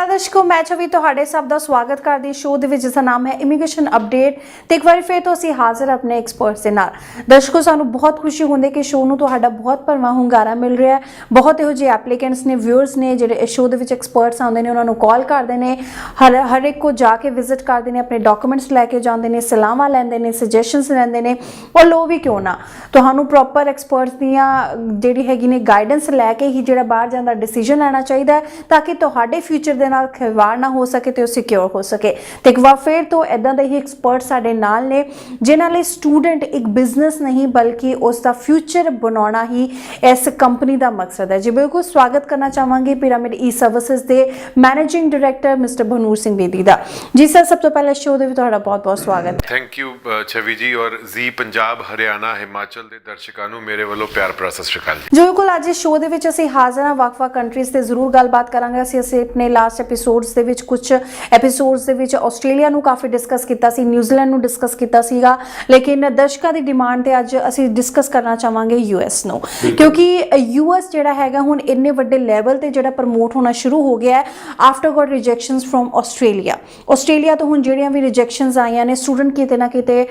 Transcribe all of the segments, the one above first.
दर्शकों मैं छवि ਤੁਹਾਡੇ ਸਭ ਦਾ ਸਵਾਗਤ ਕਰਦੀ ਸ਼ੋਅ ਦੇ ਵਿੱਚ, ਜਿਸ ਦਾ ਨਾਮ ਹੈ ਇਮੀਗ੍ਰੇਸ਼ਨ ਅਪਡੇਟ। ਤੇ ਇੱਕ ਵਾਰ ਫਿਰ ਤੋਂ ਅਸੀਂ ਹਾਜ਼ਰ ਆਪਣੇ ਐਕਸਪਰਟਸ ਦੇ ਨਾਲ। ਦਰਸ਼ਕੋ ਸਾਨੂੰ ਬਹੁਤ ਖੁਸ਼ੀ ਹੁੰਦੀ ਕਿ ਸ਼ੋਅ ਨੂੰ ਤੁਹਾਡਾ ਬਹੁਤ ਭਰਵਾਂ ਹੁੰਗਾਰਾ ਮਿਲ ਰਿਹਾ ਹੈ। ਬਹੁਤ ਇਹੋ ਜਿਹੇ ਐਪਲੀਕੈਂਟਸ ਨੇ, ਵਿਊਅਰਸ ਨੇ ਜਿਹੜੇ ਇਸ ਸ਼ੋਅ ਦੇ ਵਿੱਚ ਐਕਸਪਰਟਸ ਆਉਂਦੇ ਨੇ, ਉਹਨਾਂ ਨੂੰ ਕਾਲ ਕਰਦੇ ਨੇ, ਹਰ ਇੱਕ ਕੋ ਜਾ ਕੇ ਵਿਜ਼ਿਟ ਕਰਦੇ ਨੇ, ਆਪਣੇ ਡਾਕੂਮੈਂਟਸ ਲੈ ਕੇ ਜਾਂਦੇ ਨੇ, ਸਲਾਹਾਂ ਲੈਂਦੇ ਨੇ, ਸੁਜੈਸ਼ਨਸ ਲੈਂਦੇ ਨੇ। ਔਰ ਲੋ ਵੀ ਕਿਉਂ ਨਾ, ਤੁਹਾਨੂੰ ਪ੍ਰੋਪਰ ਐਕਸਪਰਟਸ ਦੀਆਂ ਜਿਹੜੀ ਹੈਗੀ ਨੇ ਗਾਈਡੈਂਸ ਲੈ ਕੇ ਹੀ ਜਿਹੜਾ ਬਾਹਰ ਜਾਣ ਦਾ ਡਿਸੀਜਨ ਲੈਣਾ ਚਾਹੀਦਾ ਹੈ, ਤਾਂ ਕਿ ਤੁਹਾਡੇ ਫਿਊਚਰ ਦੇ ਨਾਲ ਖਿਲਵਾੜ ਨਾ ਹੋ ਸਕੇ ਤੇ ਉਹ ਸਿਕਿਉਰ ਹੋ ਸਕੇ। ਤੇ ਇੱਕ ਵਾਰ ਫਿਰ ਤੋਂ ਇਦਾਂ ਦੇ ਹੀ ਐਕਸਪਰਟ ਸਾਡੇ ਨਾਲ ਨੇ, ਜਿਨ੍ਹਾਂ ਲਈ ਸਟੂਡੈਂਟ ਇੱਕ ਬਿਜ਼ਨਸ ਨਹੀਂ ਬਲਕਿ ਉਸ ਦਾ ਫਿਊਚਰ ਬਣਾਉਣਾ ਹੀ ਇਸ ਕੰਪਨੀ ਦਾ ਮਕਸਦ ਹੈ। ਜੀ ਬਿਲਕੁਲ ਸਵਾਗਤ ਕਰਨਾ ਚਾਹਾਂਗੇ ਪਿਰਾਮਿਡ ਈ ਸਰਵਿਸਿਜ਼ ਦੇ managing director mister Bhanur Singh Bedi ਦਾ। ਜੀ ਸਰ, ਸਭ ਤੋਂ ਪਹਿਲਾਂ ਸ਼ੋਅ ਦੇ ਵਿੱਚ ਤੁਹਾਡਾ ਬਹੁਤ-ਬਹੁਤ ਸਵਾਗਤ। ਥੈਂਕ ਯੂ ਛਵੀ ਜੀ, ਔਰ ਜ਼ੀ ਪੰਜਾਬ, ਹਰਿਆਣਾ, ਹਿਮਾਚਲ ਦੇ ਦਰਸ਼ਕਾਂ ਨੂੰ ਮੇਰੇ ਵੱਲੋਂ ਪਿਆਰ ਭਰਾ ਸਤਿ ਸ਼੍ਰੀ ਅਕਾਲ ਜੀ। ਜੀ ਬਿਲਕੁਲ, ਅੱਜ ਇਸ ਸ਼ੋਅ ਦੇ ਵਿੱਚ ਅਸੀਂ ਹਾਜ਼ਰ ਹਾਂ, ਵੱਖ-ਵੱਖ ਕੰਟਰੀਜ਼ ਤੇ ਜ਼ਰੂਰ ਗੱਲਬਾਤ ਕਰਾਂਗੇ। ਅਸੀਂ ਆਪਣੇ ਲਾਸਟ ਐਪੀਸੋਡਸ ਦੇ ਵਿੱਚ ਕੁਝ ਐਪੀਸੋਡਸ ਦੇ ਵਿੱਚ ਆਸਟ੍ਰੇਲੀਆ ਨੂੰ ਕਾਫੀ ਡਿਸਕਸ ਕੀਤਾ ਸੀ, ਨਿਊਜ਼ੀਲੈਂਡ ਨੂੰ ਡਿਸਕਸ ਕੀਤਾ ਸੀਗਾ, ਲੇਕਿਨ ਦਰਸ਼ਕਾਂ ਦੀ ਡਿਮਾਂਡ ਤੇ ਅੱਜ ਅਸੀਂ ਡਿਸਕਸ ਕਰਨਾ ਚਾਹਾਂਗੇ ਯੂਐਸ ਨੂੰ, ਕਿਉਂਕਿ ਯੂਐਸ ਜਿਹੜਾ ਹੈਗਾ ਹੁਣ ਇੰਨੇ ਵੱਡੇ ਲੈਵਲ ਤੇ ਜਿਹੜਾ ਪ੍ਰਮੋਟ ਹੋਣਾ ਸ਼ੁਰੂ ਹੋ ਗਿਆ ਹੈ after got rejections from Australia ਤੋਂ ਹੁਣ ਜਿਹੜੀਆਂ ਵੀ ਰਿਜੈਕਸ਼ਨਸ ਆਈਆਂ ਨੇ, ਸਟੂਡੈਂਟ ਕਿਤੇ ਨਾ ਕਿਤੇ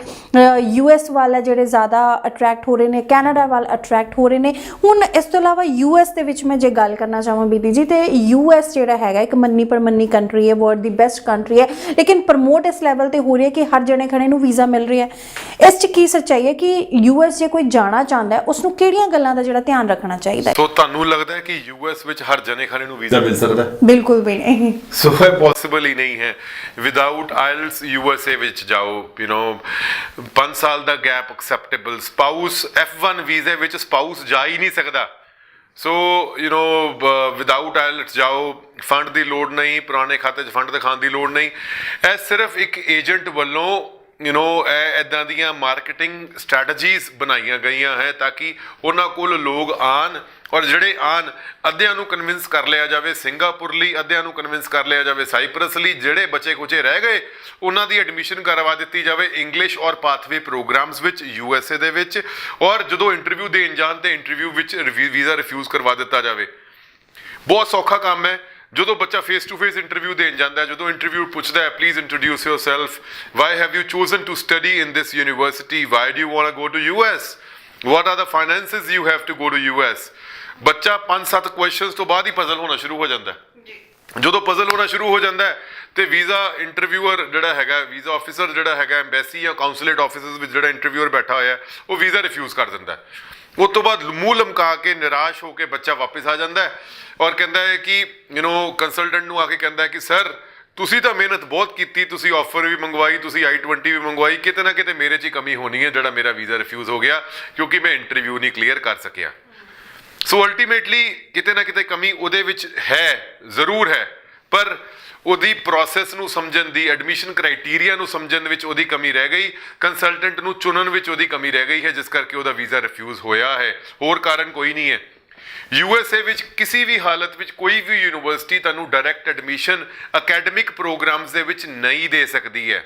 ਯੂਐਸ ਵੱਲ ਜਿਹੜੇ ਜ਼ਿਆਦਾ ਅਟਰੈਕਟ ਹੋ ਰਹੇ ਨੇ, ਕੈਨੇਡਾ ਵੱਲ ਅਟਰੈਕਟ ਹੋ ਰਹੇ ਨੇ। ਹੁਣ ਇਸ ਤੋਂ ਇਲਾਵਾ ਯੂਐਸ ਦੇ ਵਿੱਚ ਮੈਂ ਜੇ ਗੱਲ ਕਰਨਾ ਚਾਹਾਂ ਬੀਬੀ ਜੀ, ਤੇ ਯੂਐਸ ਜਿਹੜਾ ਹੈਗਾ ਇੱਕ ਮੰਨੀ ਪਰਮੰਨੀ ਕੰਟਰੀ ਹੈ, ਵਰਲਡ ਦੀ ਬੈਸਟ ਕੰਟਰੀ ਹੈ, ਲੇਕਿਨ ਪ੍ਰਮੋਟ ਇਸ ਲੈਵਲ ਤੇ ਹੋ ਰਹੀ ਹੈ ਕਿ ਹਰ ਜਣੇ ਖਣੇ ਨੂੰ ਵੀਜ਼ਾ ਮਿਲ ਰਿਹਾ ਹੈ। ਇਸ 'ਚ ਕੀ ਸੱਚਾਈ ਹੈ ਕਿ ਯੂਐਸ ਜੇ ਕੋਈ ਜਾਣਾ ਚਾਹੁੰਦਾ ਹੈ ਉਸ ਨੂੰ ਕਿਹੜੀਆਂ ਗੱਲਾਂ ਦਾ ਜਿਹੜਾ ਧਿਆਨ ਰੱਖਣਾ ਚਾਹੀਦਾ ਹੈ? ਸੋ ਤੁਹਾਨੂੰ ਲੱਗਦਾ ਹੈ ਕਿ ਯੂਐਸ ਵਿੱਚ ਹਰ ਜਣੇ ਖਣੇ ਨੂੰ ਵੀਜ਼ਾ ਮਿਲ ਸਕਦਾ ਹੈ? ਬਿਲਕੁਲ ਵੀ ਨਹੀਂ। ਸੋ ਇਹ ਪੋਸੀਬਲ ਹੀ ਨਹੀਂ ਹੈ। ਵਿਦਆਊਟ ਆਇਲਸ ਯੂਐਸਏ ਵਿੱਚ ਜਾਓ, 5 ਸਾਲ ਦਾ ਗੈਪ ਐਕਸੈਪਟੇਬਲ। ਸਪਾਊਸ F1 ਵੀਜ਼ੇ ਵਿੱਚ ਸਪਾਊਸ ਜਾ ਹੀ ਨਹੀਂ ਸਕਦਾ। ਸੋ ਵਿਦਆਊਟ ਆਇਲਟਸ ਜਾਓ, ਫੰਡ ਦੀ ਲੋੜ ਨਹੀਂ, ਪੁਰਾਣੇ ਖਾਤੇ 'ਚ ਫੰਡ ਦਿਖਾਉਣ ਦੀ ਲੋੜ ਨਹੀਂ। ਇਹ ਸਿਰਫ ਇੱਕ ਏਜੰਟ ਵੱਲੋਂ ਇਹ ਇੱਦਾਂ ਦੀਆਂ ਮਾਰਕੀਟਿੰਗ ਸਟ੍ਰੈਟਜੀਜ਼ ਬਣਾਈਆਂ ਗਈਆਂ ਹੈ ਤਾਂ ਕਿ ਉਹਨਾਂ ਕੋਲ ਲੋਕ ਆਉਣ, ਔਰ ਜਿਹੜੇ ਆਉਣ ਅੱਧਿਆਂ ਨੂੰ ਕਨਵਿੰਸ ਕਰ ਲਿਆ ਜਾਵੇ ਸਿੰਗਾਪੁਰ ਲਈ, ਅੱਧਿਆਂ ਨੂੰ ਕਨਵਿੰਸ ਕਰ ਲਿਆ ਜਾਵੇ ਸਾਈਪਰਸ ਲਈ, ਜਿਹੜੇ ਬਚੇ ਕੁਚੇ ਰਹਿ ਗਏ ਉਹਨਾਂ ਦੀ ਐਡਮਿਸ਼ਨ ਕਰਵਾ ਦਿੱਤੀ ਜਾਵੇ ਇੰਗਲਿਸ਼ ਔਰ ਪਾਥਵੇ ਪ੍ਰੋਗਰਾਮਸ ਵਿੱਚ ਯੂਐਸਏ ਦੇ ਵਿੱਚ, ਔਰ ਜਦੋਂ ਇੰਟਰਵਿਊ ਦੇਣ ਜਾਣ ਤੇ ਇੰਟਰਵਿਊ ਵਿੱਚ ਵੀਜ਼ਾ ਰਿਫਿਊਜ਼ ਕਰਵਾ ਦਿੱਤਾ ਜਾਵੇ। ਬਹੁਤ ਸੌਖਾ ਕੰਮ ਹੈ। ਜਦੋਂ ਬੱਚਾ ਫੇਸ ਟੂ ਫੇਸ ਇੰਟਰਵਿਊ ਦੇਣ ਜਾਂਦਾ ਹੈ, ਜਦੋਂ ਇੰਟਰਵਿਊ ਪੁੱਛਦਾ ਹੈ please introduce yourself, why have you chosen to study in this university, why do you want to go to US, what are the finances you have to go to US. ਬੱਚਾ 5-7 questions ਤੋਂ ਬਾਅਦ ਹੀ puzzle ਹੋਣਾ ਸ਼ੁਰੂ ਹੋ ਜਾਂਦਾ ਹੈ। ਜਦੋਂ puzzle ਹੋਣਾ ਸ਼ੁਰੂ ਹੋ ਜਾਂਦਾ ਹੈ ਤੇ ਵੀਜ਼ਾ ਇੰਟਰਵਿਊਅਰ ਜਿਹੜਾ ਹੈਗਾ, ਵੀਜ਼ਾ ਆਫਿਸਰ ਜਿਹੜਾ ਹੈਗਾ, ਐਮਬੈਸੀ ਜਾਂ ਕਾਉਂਸੂਲੇਟ ਆਫਿਸਸ ਵਿੱਚ ਜਿਹੜਾ ਇੰਟਰਵਿਊਅਰ ਬੈਠਾ ਹੋਇਆ, ਉਹ ਵੀਜ਼ਾ ਰਿਫਿਊਜ਼ ਕਰ ਦਿੰਦਾ ਹੈ। ਉਸ ਤੋਂ ਬਾਅਦ ਮੂੰਹ ਲਮਕਾ ਕੇ ਨਿਰਾਸ਼ ਹੋ ਕੇ ਬੱਚਾ ਵਾਪਸ ਆ ਜਾਂਦਾ ਹੈ ਔਰ ਕਹਿੰਦਾ ਹੈ ਕਿ ਕੰਸਲਟੈਂਟ ਨੂੰ ਆ ਕੇ ਕਹਿੰਦਾ ਹੈ ਕਿ ਸਰ ਤੁਸੀਂ ਤਾਂ ਮਿਹਨਤ ਬਹੁਤ ਕੀਤੀ, ਤੁਸੀਂ ਆਫਰ ਵੀ ਮੰਗਵਾਈ, ਤੁਸੀਂ I-20 ਵੀ ਮੰਗਵਾਈ, ਕਿਤੇ ਨਾ ਕਿਤੇ ਮੇਰੇ 'ਚ ਹੀ ਕਮੀ ਹੋਣੀ ਹੈ ਜਿਹੜਾ ਮੇਰਾ ਵੀਜ਼ਾ ਰਿਫਿਊਜ਼ ਹੋ ਗਿਆ ਕਿਉਂਕਿ ਮੈਂ ਇੰਟਰਵਿਊ ਨਹੀਂ ਕਲੀਅਰ ਕਰ ਸਕਿਆ। ਸੋ ਅਲਟੀਮੇਟਲੀ ਕਿਤੇ ਨਾ ਕਿਤੇ ਕਮੀ ਉਹਦੇ ਵਿੱਚ ਹੈ, ਜ਼ਰੂਰ ਹੈ, ਪਰ ਉਹਦੀ ਪ੍ਰੋਸੈਸ ਨੂੰ ਸਮਝਣ ਦੀ, ਐਡਮਿਸ਼ਨ ਕ੍ਰਾਈਟੀਰੀਆ ਨੂੰ ਸਮਝਣ ਵਿੱਚ ਉਹਦੀ ਕਮੀ ਰਹਿ ਗਈ, ਕੰਸਲਟੈਂਟ ਨੂੰ ਚੁਣਨ ਵਿੱਚ ਉਹਦੀ ਕਮੀ ਰਹਿ ਗਈ ਹੈ, ਜਿਸ ਕਰਕੇ ਉਹਦਾ ਵੀਜ਼ਾ ਰਿਫਿਊਜ਼ ਹੋਇਆ ਹੈ। ਹੋਰ ਕਾਰਨ ਕੋਈ ਨਹੀਂ ਹੈ। ਯੂਐਸਏ ਵਿੱਚ ਕਿਸੇ ਵੀ ਹਾਲਤ ਵਿੱਚ ਕੋਈ ਵੀ ਯੂਨੀਵਰਸਿਟੀ ਤੁਹਾਨੂੰ ਡਾਇਰੈਕਟ ਐਡਮਿਸ਼ਨ ਅਕੈਡਮਿਕ ਪ੍ਰੋਗਰਾਮਸ ਦੇ ਵਿੱਚ ਨਹੀਂ ਦੇ ਸਕਦੀ ਹੈ,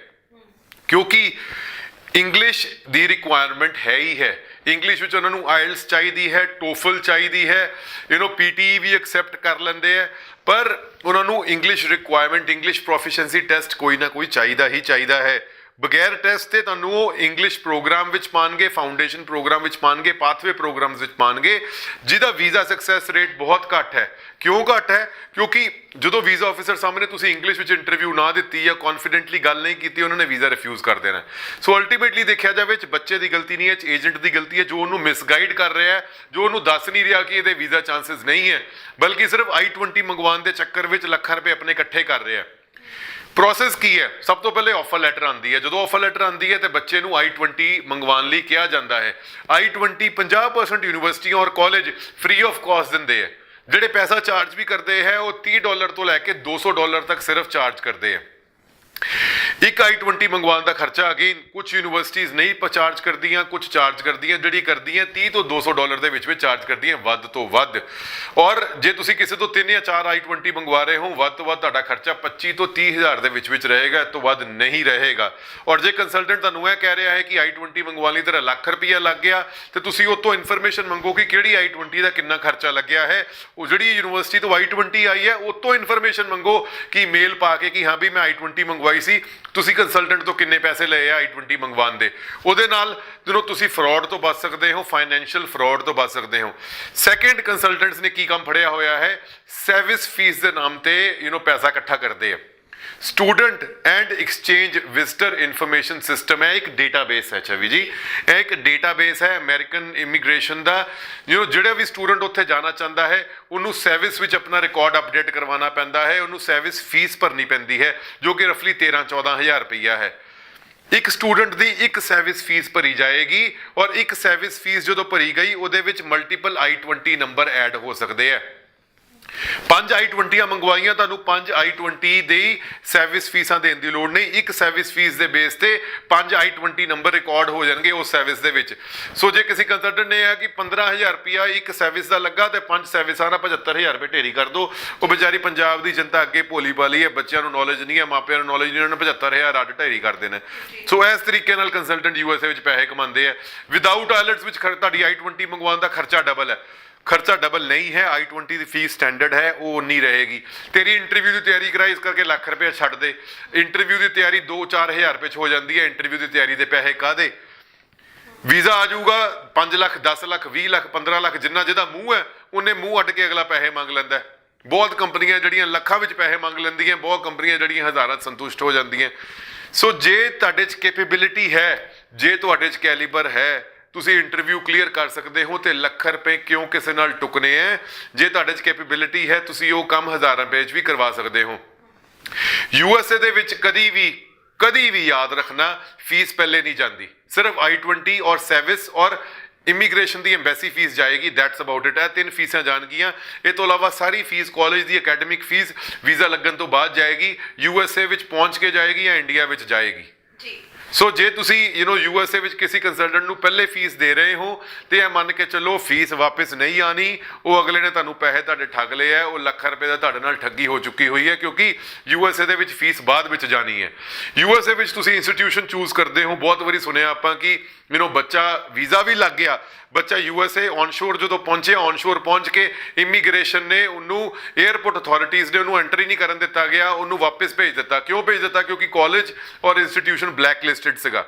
ਕਿਉਂਕਿ ਇੰਗਲਿਸ਼ ਦੀ ਰਿਕੁਆਇਰਮੈਂਟ ਹੈ ਹੀ ਹੈ। ਇੰਗਲਿਸ਼ ਵਿੱਚ ਉਹਨਾਂ ਨੂੰ ਆਇਲਸ ਚਾਹੀਦੀ ਹੈ, ਟੋਫਲ ਚਾਹੀਦੀ ਹੈ, PTE ਵੀ ਐਕਸੈਪਟ ਕਰ ਲੈਂਦੇ ਹੈ, ਪਰ ਉਹਨਾਂ ਨੂੰ English requirement, English proficiency test ਕੋਈ ਨਾ ਕੋਈ ਚਾਹੀਦਾ ਹੀ ਚਾਹੀਦਾ ਹੈ। ਬਗੈਰ ਟੈਸਟ ਤੇ ਤੁਹਾਨੂੰ ਉਹ ਇੰਗਲਿਸ਼ ਪ੍ਰੋਗਰਾਮ ਵਿੱਚ ਪਾਉਣਗੇ, ਫਾਊਂਡੇਸ਼ਨ ਪ੍ਰੋਗਰਾਮ ਵਿੱਚ ਪਾਉਣਗੇ, ਪਾਥਵੇ ਪ੍ਰੋਗਰਾਮਸ ਵਿੱਚ ਪਾਉਣਗੇ, ਜਿਹਦਾ ਵੀਜ਼ਾ ਸਕਸੈਸ ਰੇਟ ਬਹੁਤ ਘੱਟ ਹੈ। ਕਿਉਂ ਘੱਟ ਹੈ? ਕਿਉਂਕਿ ਜਦੋਂ ਵੀਜ਼ਾ ਆਫਿਸਰ ਸਾਹਮਣੇ ਤੁਸੀਂ ਇੰਗਲਿਸ਼ ਵਿੱਚ ਇੰਟਰਵਿਊ ਨਾ ਦਿੱਤੀ ਜਾਂ ਕੌਨਫੀਡੈਂਟਲੀ ਗੱਲ ਨਹੀਂ ਕੀਤੀ, ਉਹਨਾਂ ਨੇ ਵੀਜ਼ਾ ਰਿਫਿਊਜ਼ ਕਰ ਦੇਣਾ। ਸੋ ਅਲਟੀਮੇਟਲੀ ਦੇਖਿਆ ਜਾਵੇ ਬੱਚੇ ਦੀ ਗਲਤੀ ਨਹੀਂ ਹੈ, ਏਜੰਟ ਦੀ ਗਲਤੀ ਹੈ, ਜੋ ਉਹਨੂੰ ਮਿਸਗਾਈਡ ਕਰ ਰਿਹਾ ਹੈ, ਜੋ ਉਹਨੂੰ ਦੱਸ ਨਹੀਂ ਰਿਹਾ ਕਿ ਇਹਦੇ ਵੀਜ਼ਾ ਚਾਂਸਸ ਨਹੀਂ ਹੈ, ਬਲਕਿ ਸਿਰਫ I-20 ਮੰਗਵਾਉਣ ਦੇ ਚੱਕਰ ਵਿੱਚ ਲੱਖਾਂ ਰੁਪਏ ਆਪਣੇ ਇਕੱਠੇ ਕਰ ਰਿਹਾ। ਪ੍ਰੋਸੈਸ ਕੀ ਹੈ? ਸਭ ਤੋਂ ਪਹਿਲੇ ਆਫਰ ਲੈਟਰ ਆਉਂਦੀ ਹੈ। ਜਦੋਂ ਆਫਰ ਲੈਟਰ ਆਉਂਦੀ ਹੈ ਤੇ ਬੱਚੇ ਨੂੰ I-20 ਮੰਗਵਾਉਣ ਲਈ ਕਿਹਾ ਜਾਂਦਾ ਹੈ। I-20 50% ਯੂਨੀਵਰਸਿਟੀਆਂ ਔਰ ਕਾਲਜ ਫ੍ਰੀ ਆਫ ਕਾਸਟ ਦਿੰਦੇ ਹੈ। ਜਿਹੜੇ ਪੈਸਾ ਚਾਰਜ ਵੀ ਕਰਦੇ ਹੈ ਉਹ $30 ਤੋਂ ਲੈ ਕੇ $200 ਤੱਕ ਸਿਰਫ ਚਾਰਜ ਕਰਦੇ ਹੈ। ਇੱਕ i20 ਮੰਗਵਾਉਣ ਦਾ ਖਰਚਾ ਅਗੇਨ ਕੁਝ ਯੂਨੀਵਰਸਿਟੀਜ਼ ਨਹੀਂ ਚਾਰਜ ਕਰਦੀਆਂ, ਕੁਝ ਚਾਰਜ ਕਰਦੀਆਂ, ਜਿਹੜੀ ਕਰਦੀਆਂ 30 ਤੋਂ 200 ਡਾਲਰ ਦੇ ਵਿੱਚ ਚਾਰਜ ਕਰਦੀਆਂ ਵੱਧ ਤੋਂ ਵੱਧ। ਔਰ ਜੇ ਤੁਸੀਂ ਕਿਸੇ ਤੋਂ 3 ਜਾਂ 4 i20 ਮੰਗਵਾ ਰਹੇ ਹੋ, ਵੱਧ ਤੋਂ ਵੱਧ ਤੁਹਾਡਾ ਖਰਚਾ 25 ਤੋਂ 30 ਹਜ਼ਾਰ ਦੇ ਵਿੱਚ ਰਹੇਗਾ, ਇਸ ਤੋਂ ਵੱਧ ਨਹੀਂ ਰਹੇਗਾ। ਔਰ ਜੇ ਕੰਸਲਟੈਂਟ ਤੁਹਾਨੂੰ ਇਹ ਕਹਿ ਰਿਹਾ ਹੈ ਕਿ i20 ਮੰਗਵਾਉਣ ਲਈ ਤੇਰਾ ਲੱਖ ਰੁਪਈਆ ਲੱਗ ਗਿਆ, ਤੇ ਤੁਸੀਂ ਉਹ ਤੋਂ ਇਨਫੋਰਮੇਸ਼ਨ ਮੰਗੋ ਕਿ ਕਿਹੜੀ i20 ਦਾ ਕਿੰਨਾ ਖਰਚਾ ਲੱਗਿਆ ਹੈ। ਉਹ ਜਿਹੜੀ ਯੂਨੀਵਰਸਿਟੀ ਤੋਂ i20 ਆਈ ਹੈ ਉਹ ਤੋਂ ਇਨਫੋਰਮੇਸ਼ਨ ਮੰਗੋ ਕਿ ਮੇਲ ਪਾ ਕੇ ਕਿ ਹਾਂ ਵੀ ਮੈਂ i20 ਮੰਗਵਾਈ ਸੀ, ਤੁਸੀਂ ਕੰਸਲਟੈਂਟ ਤੋਂ ਕਿੰਨੇ ਪੈਸੇ ਲਏ ਆ i20 ਮੰਗਵਾਉਣ ਦੇ। ਉਹਦੇ ਨਾਲ ਜਦੋਂ ਤੁਸੀਂ ਫਰਾਡ ਤੋਂ ਬਚ ਸਕਦੇ ਹੋ, ਫਾਈਨੈਂਸ਼ੀਅਲ ਫਰਾਡ ਤੋਂ ਬਚ ਸਕਦੇ ਹੋ। ਸੈਕੰਡ, ਕੰਸਲਟੈਂਟਸ ਨੇ ਕੀ ਕੰਮ ਫੜਿਆ ਹੋਇਆ ਹੈ, ਸਰਵਿਸ ਫੀਸ ਦੇ ਨਾਮ ਤੇ ਪੈਸਾ ਇਕੱਠਾ ਕਰਦੇ ਆ। Student and exchange visitor information system ਹੈ, ਇੱਕ ਡੇਟਾਬੇਸ ਹੈ ਛਵੀ ਜੀ, ਇਹ ਇੱਕ ਡੇਟਾਬੇਸ ਹੈ ਅਮਰੀਕਨ ਇਮੀਗ੍ਰੇਸ਼ਨ ਦਾ। ਜਿਹੜਾ ਵੀ ਸਟੂਡੈਂਟ ਉੱਥੇ ਜਾਣਾ ਚਾਹੁੰਦਾ ਹੈ ਉਹਨੂੰ ਸਰਵਿਸ ਵਿੱਚ ਆਪਣਾ ਰਿਕਾਰਡ ਅਪਡੇਟ ਕਰਵਾਉਣਾ ਪੈਂਦਾ ਹੈ, ਉਹਨੂੰ ਸਰਵਿਸ ਫੀਸ ਭਰਨੀ ਪੈਂਦੀ ਹੈ ਜੋ ਕਿ ਰਫਲੀ 13-14 ਹਜ਼ਾਰ ਰੁਪਈਆ ਹੈ। ਇੱਕ ਸਟੂਡੈਂਟ ਦੀ ਇੱਕ ਸਰਵਿਸ ਫੀਸ ਭਰੀ ਜਾਏਗੀ, ਔਰ ਇੱਕ ਸਰਵਿਸ ਫੀਸ ਜਦੋਂ ਭਰੀ ਗਈ ਉਹਦੇ ਵਿੱਚ ਮਲਟੀਪਲ i20 ਨੰਬਰ ਐਡ ਹੋ ਸਕਦੇ ਆ। 5 i20 ਮੰਗਵਾਈਆਂ, ਤੁਹਾਨੂੰ 5 i20 ਦੀ ਸਰਵਿਸ ਫੀਸਾਂ ਦੇਣ ਦੀ ਲੋੜ ਨਹੀਂ। ਇੱਕ ਸਰਵਿਸ ਫੀਸ ਦੇ ਬੇਸ ਤੇ 5 i20 ਨੰਬਰ ਰਿਕਾਰਡ ਹੋ ਜਾਣਗੇ ਉਸ ਸਰਵਿਸ ਦੇ ਵਿੱਚ। ਸੋ ਜੇ ਕਿਸੇ ਕੰਸਲਟੈਂਟ ਨੇ ਆ ਕਿ 15,000 ਰੁਪਇਆ ਇੱਕ ਸਰਵਿਸ ਦਾ ਲੱਗਾ ਤੇ 5 ਸਰਵਿਸਾਂ ਦਾ 75,000 ਰੁਪਏ ਢੇਰੀ ਕਰ ਦੋ, ਉਹ ਵਿਚਾਰੀ ਪੰਜਾਬ ਦੀ ਜਨਤਾ ਅੱਗੇ ਭੋਲੀ ਭਾਲੀ ਹੈ, ਬੱਚਿਆਂ ਨੂੰ ਨੌਲੇਜ ਨਹੀਂ ਹੈ, ਮਾਪਿਆਂ ਨੂੰ ਨੌਲੇਜ ਨਹੀਂ, ਉਹਨਾਂ ਨੇ 75,000 ਅੱਡ ਢੇਰੀ ਕਰ ਦੇਣਾ। ਸੋ ਇਸ ਤਰੀਕੇ ਨਾਲ ਕੰਸਲਟੈਂਟ USA ਵਿੱਚ ਪੈਸੇ ਕਮਾਉਂਦੇ ਆ। ਵਿਦਆਊਟ ਆਇਲਟਸ ਵਿੱਚ ਤੁਹਾਡੀ i20 ਮੰਗਵਾਉਣ ਦਾ ਖਰਚਾ ਡਬਲ ਹੈ। ਖਰਚਾ ਡਬਲ ਨਹੀਂ ਹੈ, i20 ਦੀ ਫੀਸ ਸਟੈਂਡਰਡ ਹੈ, ਉਹ ਉਨੀ ਰਹੇਗੀ। ਤੇਰੀ ਇੰਟਰਵਿਊ ਦੀ ਤਿਆਰੀ ਕਰਾਈ, ਇਸ ਕਰਕੇ ਲੱਖ ਰੁਪਏ ਛੱਡ ਦੇ। ਇੰਟਰਵਿਊ ਦੀ ਤਿਆਰੀ 2-4 ਹਜ਼ਾਰ ਰੁਪਏ 'ਚ ਹੋ ਜਾਂਦੀ ਹੈ। ਇੰਟਰਵਿਊ ਦੀ ਤਿਆਰੀ ਦੇ ਪੈਸੇ ਕਾਹਦੇ? ਵੀਜ਼ਾ ਆ ਜਾਊਗਾ 5 ਲੱਖ, 10 ਲੱਖ, 20 ਲੱਖ, 15 ਲੱਖ, ਜਿੰਨਾ ਜਿਹਦਾ ਮੂੰਹ ਹੈ ਉਹਨੇ ਮੂੰਹ ਅੱਡ ਕੇ ਅਗਲਾ ਪੈਸੇ ਮੰਗ ਲੈਂਦਾ ਹੈ। ਬਹੁਤ ਕੰਪਨੀਆਂ ਜਿਹੜੀਆਂ ਲੱਖਾਂ ਵਿੱਚ ਪੈਸੇ ਮੰਗ ਲੈਂਦੀਆਂ, ਬਹੁਤ ਕੰਪਨੀਆਂ ਜਿਹੜੀਆਂ ਹਜ਼ਾਰਾਂ 'ਚ ਸੰਤੁਸ਼ਟ ਹੋ ਜਾਂਦੀਆਂ। ਸੋ ਜੇ ਤੁਹਾਡੇ 'ਚ ਕੈਪੇਬਿਲਿਟੀ ਹੈ, ਜੇ ਤੁਹਾਡੇ 'ਚ ਕੈਲੀਬਰ ਹੈ, ਤੁਸੀਂ ਇੰਟਰਵਿਊ ਕਲੀਅਰ ਕਰ ਸਕਦੇ ਹੋ, ਤੇ ਲੱਖ ਰੁਪਏ ਕਿਉਂ ਕਿਸੇ ਨਾਲ ਟੁਕਨੇ ਹੈ? ਜੇ ਤੁਹਾਡੇ 'ਚ ਕੈਪੇਬਿਲਿਟੀ ਹੈ ਤੁਸੀਂ ਉਹ ਕੰਮ ਹਜ਼ਾਰਾਂ ਰੁਪਏ 'ਚ ਵੀ ਕਰਵਾ ਸਕਦੇ ਹੋ। USA ਦੇ ਵਿੱਚ ਕਦੀ ਵੀ ਯਾਦ ਰੱਖਣਾ, ਫੀਸ ਪਹਿਲੇ ਨਹੀਂ ਜਾਂਦੀ, ਸਿਰਫ i20 ਔਰ ਸਰਵਿਸ ਔਰ ਇਮੀਗ੍ਰੇਸ਼ਨ ਦੀ ਐਮਬੈਸੀ ਫੀਸ ਜਾਏਗੀ, ਦੈਟਸ ਅਬਾਊਟ ਇਟ ਹੈ। 3 ਫੀਸਾਂ ਜਾਣਗੀਆਂ। ਇਹ ਤੋਂ ਇਲਾਵਾ ਸਾਰੀ ਫੀਸ ਕਾਲਜ ਦੀ ਅਕੈਡਮਿਕ ਫੀਸ ਵੀਜ਼ਾ ਲੱਗਣ ਤੋਂ ਬਾਅਦ ਜਾਏਗੀ, USA ਵਿੱਚ ਪਹੁੰਚ ਕੇ ਜਾਏਗੀ ਜਾਂ ਇੰਡੀਆ ਵਿੱਚ ਜਾਏਗੀ। ਸੋ ਜੇ ਤੁਸੀਂ USA ਵਿੱਚ ਕਿਸੇ ਕੰਸਲਟੈਂਟ ਨੂੰ ਪਹਿਲੇ ਫੀਸ ਦੇ ਰਹੇ ਹੋ ਤੇ ਇਹ ਮੰਨ ਕੇ ਚੱਲੋ ਫੀਸ ਵਾਪਸ ਨਹੀਂ ਆਣੀ, ਉਹ ਅਗਲੇ ਨੇ ਤੁਹਾਨੂੰ ਪੈਸੇ ਤੁਹਾਡੇ ਠੱਗ ਲਏ ਹੈ, ਉਹ ਲੱਖ ਰੁਪਏ ਦਾ ਤੁਹਾਡੇ ਨਾਲ ਠੱਗੀ ਹੋ ਚੁੱਕੀ ਹੋਈ ਹੈ, ਕਿਉਂਕਿ USA ਦੇ ਵਿੱਚ ਫੀਸ ਬਾਅਦ ਵਿੱਚ ਜਾਣੀ ਹੈ। USA ਵਿੱਚ ਤੁਸੀਂ ਇੰਸਟੀਟਿਊਸ਼ਨ ਚੂਜ਼ ਕਰਦੇ ਹੋ, ਬਹੁਤ ਵਾਰੀ ਸੁਣਿਆ ਆਪਾਂ ਕਿ ਬੱਚਾ ਵੀਜ਼ਾ ਵੀ ਲੱਗ ਗਿਆ, ਬੱਚਾ USA ਔਨਸ਼ੋਰ ਜਦੋਂ ਪਹੁੰਚਿਆ, ਔਨਸ਼ੋਰ ਪਹੁੰਚ ਕੇ ਇਮੀਗ੍ਰੇਸ਼ਨ ਨੇ ਉਹਨੂੰ, 에ਅਰਪੋਰਟ ਅਥਾਰਟੀਜ਼ ਨੇ ਉਹਨੂੰ ਐਂਟਰੀ ਨਹੀਂ ਕਰਨ ਦਿੱਤਾ ਗਿਆ, ਉਹਨੂੰ ਵਾਪਸ ਭੇਜ ਦਿੱਤਾ। ਕਿਉਂ ਭੇਜ ਦਿੱਤਾ? ਕਿਉਂਕਿ ਕਾਲਜ ਔਰ ਇੰਸਟੀਟਿਊਸ਼ਨ ਬਲੈਕ ਲਿਸਟਡ ਸੀਗਾ।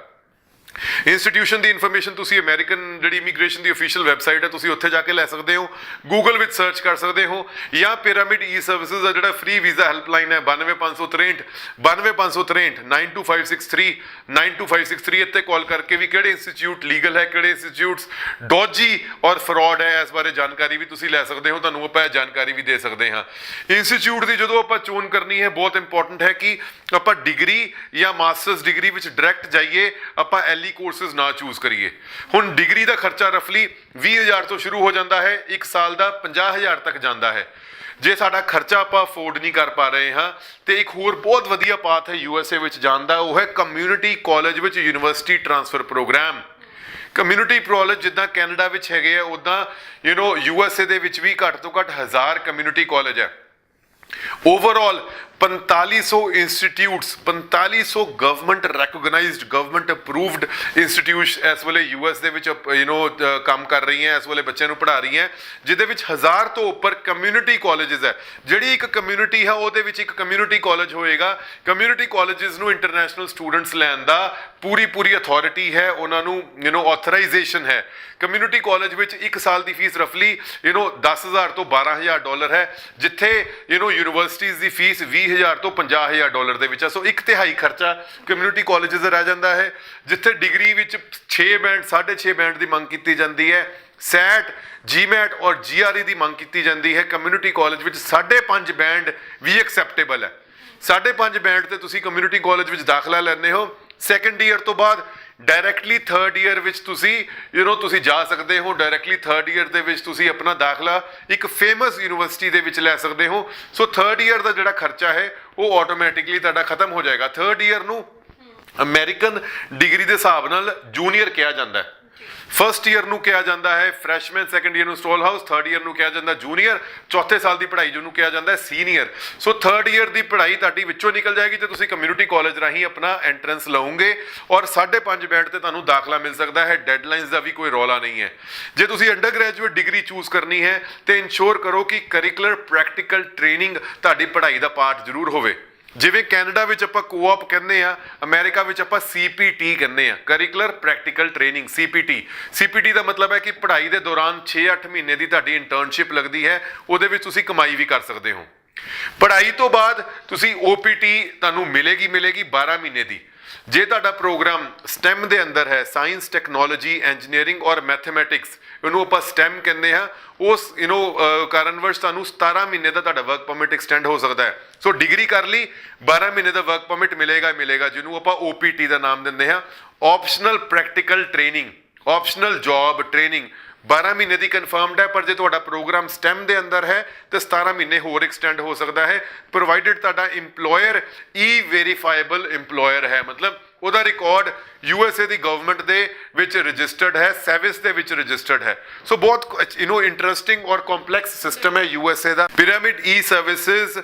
ਇੰਸਟੀਟਿਊਸ਼ਨ ਦੀ ਇਨਫੋਰਮੇਸ਼ਨ ਤੁਸੀਂ ਅਮਰੀਕਨ ਜਿਹੜੀ ਇਮੀਗ੍ਰੇਸ਼ਨ ਦੀ ਅਫੀਸ਼ੀਅਲ ਵੈਬਸਾਈਟ ਹੈ, ਤੁਸੀਂ ਉੱਥੇ ਜਾ ਕੇ ਲੈ ਸਕਦੇ ਹੋ, ਗੂਗਲ ਵਿੱਚ ਸਰਚ ਕਰ ਸਕਦੇ ਹੋ, ਜਾਂ ਪਿਰਾਮਿਡ ਈ ਸਰਵਿਸਿਜ਼ ਦਾ ਜਿਹੜਾ ਫ੍ਰੀ ਵੀਜ਼ਾ ਹੈਲਪਲਾਈਨ ਹੈ 92563 92563 92563, ਇੱਥੇ ਕਾਲ ਕਰਕੇ ਵੀ ਕਿਹੜੇ ਇੰਸਟੀਚਿਊਟ ਲੀਗਲ ਹੈ, ਕਿਹੜੇ ਇੰਸਟੀਚਿਊਟਸ ਡੋਜੀ ਔਰ ਫਰਾਡ ਹੈ, ਇਸ ਬਾਰੇ ਜਾਣਕਾਰੀ ਵੀ ਤੁਸੀਂ ਲੈ ਸਕਦੇ ਹੋ, ਤੁਹਾਨੂੰ ਆਪਾਂ ਜਾਣਕਾਰੀ ਵੀ ਦੇ ਸਕਦੇ ਹਾਂ। ਇੰਸਟੀਚਿਊਟ ਦੀ ਜਦੋਂ ਆਪਾਂ ਚੋਣ ਕਰਨੀ ਹੈ, ਬਹੁਤ ਇੰਪੋਰਟੈਂਟ ਹੈ ਕਿ ਆਪਾਂ ਡਿਗਰੀ ਜਾਂ ਮਾਸਟਰਸ ਡਿਗਰੀ ਵਿੱਚ ਡਾਇਰੈਕਟ ਜਾਈਏ, ਆਪਾਂ ਕੋਰਸਿਸ ਨਾ ਚੂਜ਼ ਕਰੀਏ। ਹੁਣ ਡਿਗਰੀ ਦਾ ਖਰਚਾ ਰਫਲੀ 20,000 ਤੋਂ ਸ਼ੁਰੂ ਹੋ ਜਾਂਦਾ ਹੈ, 1 ਸਾਲ ਦਾ 50,000 ਤੱਕ ਜਾਂਦਾ ਹੈ। ਜੇ ਸਾਡਾ ਖਰਚਾ ਆਪਾਂ ਅਫੋਰਡ ਨਹੀਂ ਕਰ ਪਾ ਰਹੇ ਹਾਂ, ਤੇ ਇੱਕ ਹੋਰ ਬਹੁਤ ਵਧੀਆ ਪਾਥ ਹੈ USA ਵਿੱਚ ਜਾਣ ਦਾ, ਉਹ ਹੈ ਕਮਿਊਨਿਟੀ ਕਾਲਜ ਵਿੱਚ university transfer program. Community college ਜਿੱਦਾਂ ਕੈਨੇਡਾ ਵਿੱਚ ਹੈਗੇ ਆ, ਉੱਦਾਂ USA ਦੇ ਵਿੱਚ ਵੀ ਘੱਟ ਤੋਂ ਘੱਟ 1000 ਕਮਿਊਨਿਟੀ ਕਾਲਜ ਹੈ। Overall 4500 institutes, 4500 government recognised, government approved institutes ਇਸ ਵੇਲੇ US ਦੇ ਵਿੱਚ ਕੰਮ ਕਰ ਰਹੀਆਂ, ਇਸ ਵੇਲੇ ਬੱਚਿਆਂ ਨੂੰ ਪੜ੍ਹਾ ਰਹੀਆਂ, ਜਿਹਦੇ ਵਿੱਚ 1000 ਤੋਂ ਉੱਪਰ ਕਮਿਊਨਿਟੀ ਕਾਲਜਸ ਹੈ। ਜਿਹੜੀ ਇੱਕ ਕਮਿਊਨਿਟੀ ਹੈ ਉਹਦੇ ਵਿੱਚ ਇੱਕ ਕਮਿਊਨਿਟੀ ਕਾਲਜ ਹੋਏਗਾ। ਕਮਿਊਨਿਟੀ ਕਾਲਜਸ ਨੂੰ ਇੰਟਰਨੈਸ਼ਨਲ ਸਟੂਡੈਂਟਸ ਲੈਣ ਦਾ ਪੂਰੀ ਅਥਾਰਟੀ ਹੈ, ਉਹਨਾਂ ਨੂੰ ਆਥੋਰਾਈਜੇਸ਼ਨ ਹੈ। ਕਮਿਊਨਿਟੀ ਕਾਲਜ ਵਿੱਚ 1 ਸਾਲ ਦੀ ਫੀਸ ਰਫਲੀ 10,000 ਤੋਂ 12,000 ਡਾਲਰ ਹੈ, ਜਿੱਥੇ ਯੂਨੀਵਰਸਿਟੀਜ਼ ਦੀ ਫੀਸ 20,000 ਤੋਂ 50,000 ਡਾਲਰ ਦੇ ਵਿੱਚ ਹੈ। ਸੋ 1/3 ਖਰਚਾ ਕਮਿਊਨਿਟੀ ਕਾਲਜਸ ਦਾ ਰਹਿ ਜਾਂਦਾ ਹੈ। ਜਿੱਥੇ ਡਿਗਰੀ ਵਿੱਚ 6 ਬੈਂਡ 6.5 ਬੈਂਡ ਦੀ ਮੰਗ ਕੀਤੀ ਜਾਂਦੀ ਹੈ, ਸੈਟ, GMAT ਔਰ GRE ਦੀ ਮੰਗ ਕੀਤੀ ਜਾਂਦੀ ਹੈ, ਕਮਿਊਨਿਟੀ ਕਾਲਜ ਵਿੱਚ 5.5 ਬੈਂਡ ਵੀ ਐਕਸੈਪਟੇਬਲ ਹੈ। 5.5 ਬੈਂਡ ਤੇ ਤੁਸੀਂ ਕਮਿਊਨਿਟੀ ਕਾਲਜ ਵਿੱਚ ਦਾਖਲਾ ਲੈਂਦੇ ਹੋ। ਸੈਕੰਡ ਈਅਰ ਤੋਂ ਬਾਅਦ ਡਾਇਰੈਕਟਲੀ 3rd ਈਅਰ ਵਿੱਚ ਤੁਸੀਂ ਜਾ ਸਕਦੇ ਹੋ। ਡਾਇਰੈਕਟਲੀ 3rd ਈਅਰ ਦੇ ਵਿੱਚ ਤੁਸੀਂ ਆਪਣਾ ਦਾਖਲਾ ਇੱਕ ਫੇਮਸ ਯੂਨੀਵਰਸਿਟੀ ਦੇ ਵਿੱਚ ਲੈ ਸਕਦੇ ਹੋ। ਸੋ 3rd ਈਅਰ ਦਾ ਜਿਹੜਾ ਖਰਚਾ ਹੈ ਉਹ ਆਟੋਮੈਟਿਕਲੀ ਤੁਹਾਡਾ ਖਤਮ ਹੋ ਜਾਏਗਾ। 3rd ਈਅਰ ਨੂੰ ਅਮਰੀਕਨ ਡਿਗਰੀ ਦੇ ਹਿਸਾਬ ਨਾਲ ਜੂਨੀਅਰ ਕਿਹਾ ਜਾਂਦਾ ਹੈ। ਫਸਟ ਈਅਰ ਨੂੰ ਕਿਹਾ ਜਾਂਦਾ ਹੈ ਫਰੈਸ਼ਮੈਨ, ਸੈਕੰਡ ਈਅਰ ਨੂੰ ਸਟੋਲ ਹਾਊਸ, 3rd ਈਅਰ ਨੂੰ ਕਿਹਾ ਜਾਂਦਾ ਜੂਨੀਅਰ, ਚੌਥੇ ਸਾਲ ਦੀ ਪੜ੍ਹਾਈ ਜਿਹਨੂੰ ਕਿਹਾ ਜਾਂਦਾ ਸੀਨੀਅਰ। ਸੋ 3rd ਈਅਰ ਦੀ ਪੜ੍ਹਾਈ ਤੁਹਾਡੀ ਵਿੱਚੋਂ ਨਿਕਲ ਜਾਏਗੀ ਤੇ ਤੁਸੀਂ ਕਮਿਊਨਿਟੀ ਕਾਲਜ ਰਾਹੀਂ ਆਪਣਾ ਐਂਟਰੈਂਸ ਲਓਗੇ ਔਰ 5.5 ਬੈਂਡ ਤੇ ਤੁਹਾਨੂੰ ਦਾਖਲਾ ਮਿਲ ਸਕਦਾ ਹੈ। ਡੈਡਲਾਈਨਸ ਦਾ ਵੀ ਕੋਈ ਰੌਲਾ ਨਹੀਂ ਹੈ। ਜੇ ਤੁਸੀਂ ਅੰਡਰ ਗ੍ਰੈਜੂਏਟ ਡਿਗਰੀ ਚੂਜ਼ ਕਰਨੀ ਹੈ ਤੇ ਇਨਸ਼ੋਰ ਕਰੋ ਕਿ ਕਰਿਕੂਲਰ ਪ੍ਰੈਕਟੀਕਲ ਟ੍ਰੇਨਿੰਗ ਤੁਹਾਡੀ ਪੜ੍ਹਾਈ ਦਾ ਪਾਰਟ ਜ਼ਰੂਰ ਹੋਵੇ। ਜਿਵੇਂ ਕੈਨੇਡਾ ਵਿੱਚ ਆਪਾਂ ਕੋਆਪ ਕਹਿੰਦੇ ਆ, ਅਮਰੀਕਾ ਵਿੱਚ ਆਪਾਂ CPT ਕਹਿੰਦੇ ਆ, ਕਰਿਕੂਲਰ ਪ੍ਰੈਕਟੀਕਲ ਟ੍ਰੇਨਿੰਗ, CPT ਦਾ ਮਤਲਬ ਹੈ ਕਿ ਪੜ੍ਹਾਈ ਦੇ ਦੌਰਾਨ 6-8 ਮਹੀਨੇ ਦੀ ਤੁਹਾਡੀ ਇੰਟਰਨਸ਼ਿਪ ਲੱਗਦੀ ਹੈ, ਉਹਦੇ ਵਿੱਚ ਤੁਸੀਂ ਕਮਾਈ ਵੀ ਕਰ ਸਕਦੇ ਹੋ। ਪੜ੍ਹਾਈ ਤੋਂ ਬਾਅਦ ਤੁਸੀਂ OPT ਤੁਹਾਨੂੰ ਮਿਲੇਗੀ 12 ਮਹੀਨੇ ਦੀ। ਜੇ ਤੁਹਾਡਾ ਪ੍ਰੋਗਰਾਮ STEM ਦੇ ਅੰਦਰ ਹੈ, ਸਾਇੰਸ, ਟੈਕਨੋਲੋਜੀ, ਇੰਜੀਨੀਅਰਿੰਗ ਔਰ ਮੈਥਮੈਟਿਕਸ, ਇਹਨੂੰ ਆਪਾਂ STEM ਕਹਿੰਦੇ ਹਾਂ, ਉਸ ਕਾਰਨਵਸ਼ ਤੁਹਾਨੂੰ 17 ਮਹੀਨੇ ਦਾ ਤੁਹਾਡਾ ਵਰਕ ਪਰਮਿਟ ਐਕਸਟੈਂਡ ਹੋ ਸਕਦਾ ਹੈ। ਸੋ ਡਿਗਰੀ ਕਰ ਲਈ, 12 ਮਹੀਨੇ ਦਾ ਵਰਕ ਪਰਮਿਟ ਮਿਲੇਗਾ, ਜਿਹਨੂੰ ਆਪਾਂ OPT ਦਾ ਨਾਮ ਦਿੰਦੇ ਹਾਂ, optional practical training, optional job training. 12 ਮਹੀਨੇ ਦੀ ਕਨਫਰਮਡ ਹੈ, ਪਰ ਜੇ ਤੁਹਾਡਾ ਪ੍ਰੋਗਰਾਮ STEM ਦੇ ਅੰਦਰ ਹੈ ਤੇ 17 ਮਹੀਨੇ ਹੋਰ ਐਕਸਟੈਂਡ ਹੋ ਸਕਦਾ ਹੈ, ਪ੍ਰੋਵਾਈਡਡ ਤੁਹਾਡਾ ਇੰਪਲੋਇਰ ਵੈਰੀਫਾਈਬਲ ਇੰਪਲੋਇਰ ਹੈ, ਮਤਲਬ ਉਹਦਾ ਰਿਕਾਰਡ USA ਦੀ ਗਵਰਨਮੈਂਟ ਦੇ ਵਿੱਚ ਰਜਿਸਟਰਡ ਹੈ, ਸੈਵਿਸ ਦੇ ਵਿੱਚ ਰਜਿਸਟਰਡ ਹੈ। ਸੋ ਬਹੁਤ ਇੰਟਰਸਟਿੰਗ ਔਰ ਕੰਪਲੈਕਸ ਸਿਸਟਮ ਹੈ USA ਦਾ। Pyramid Services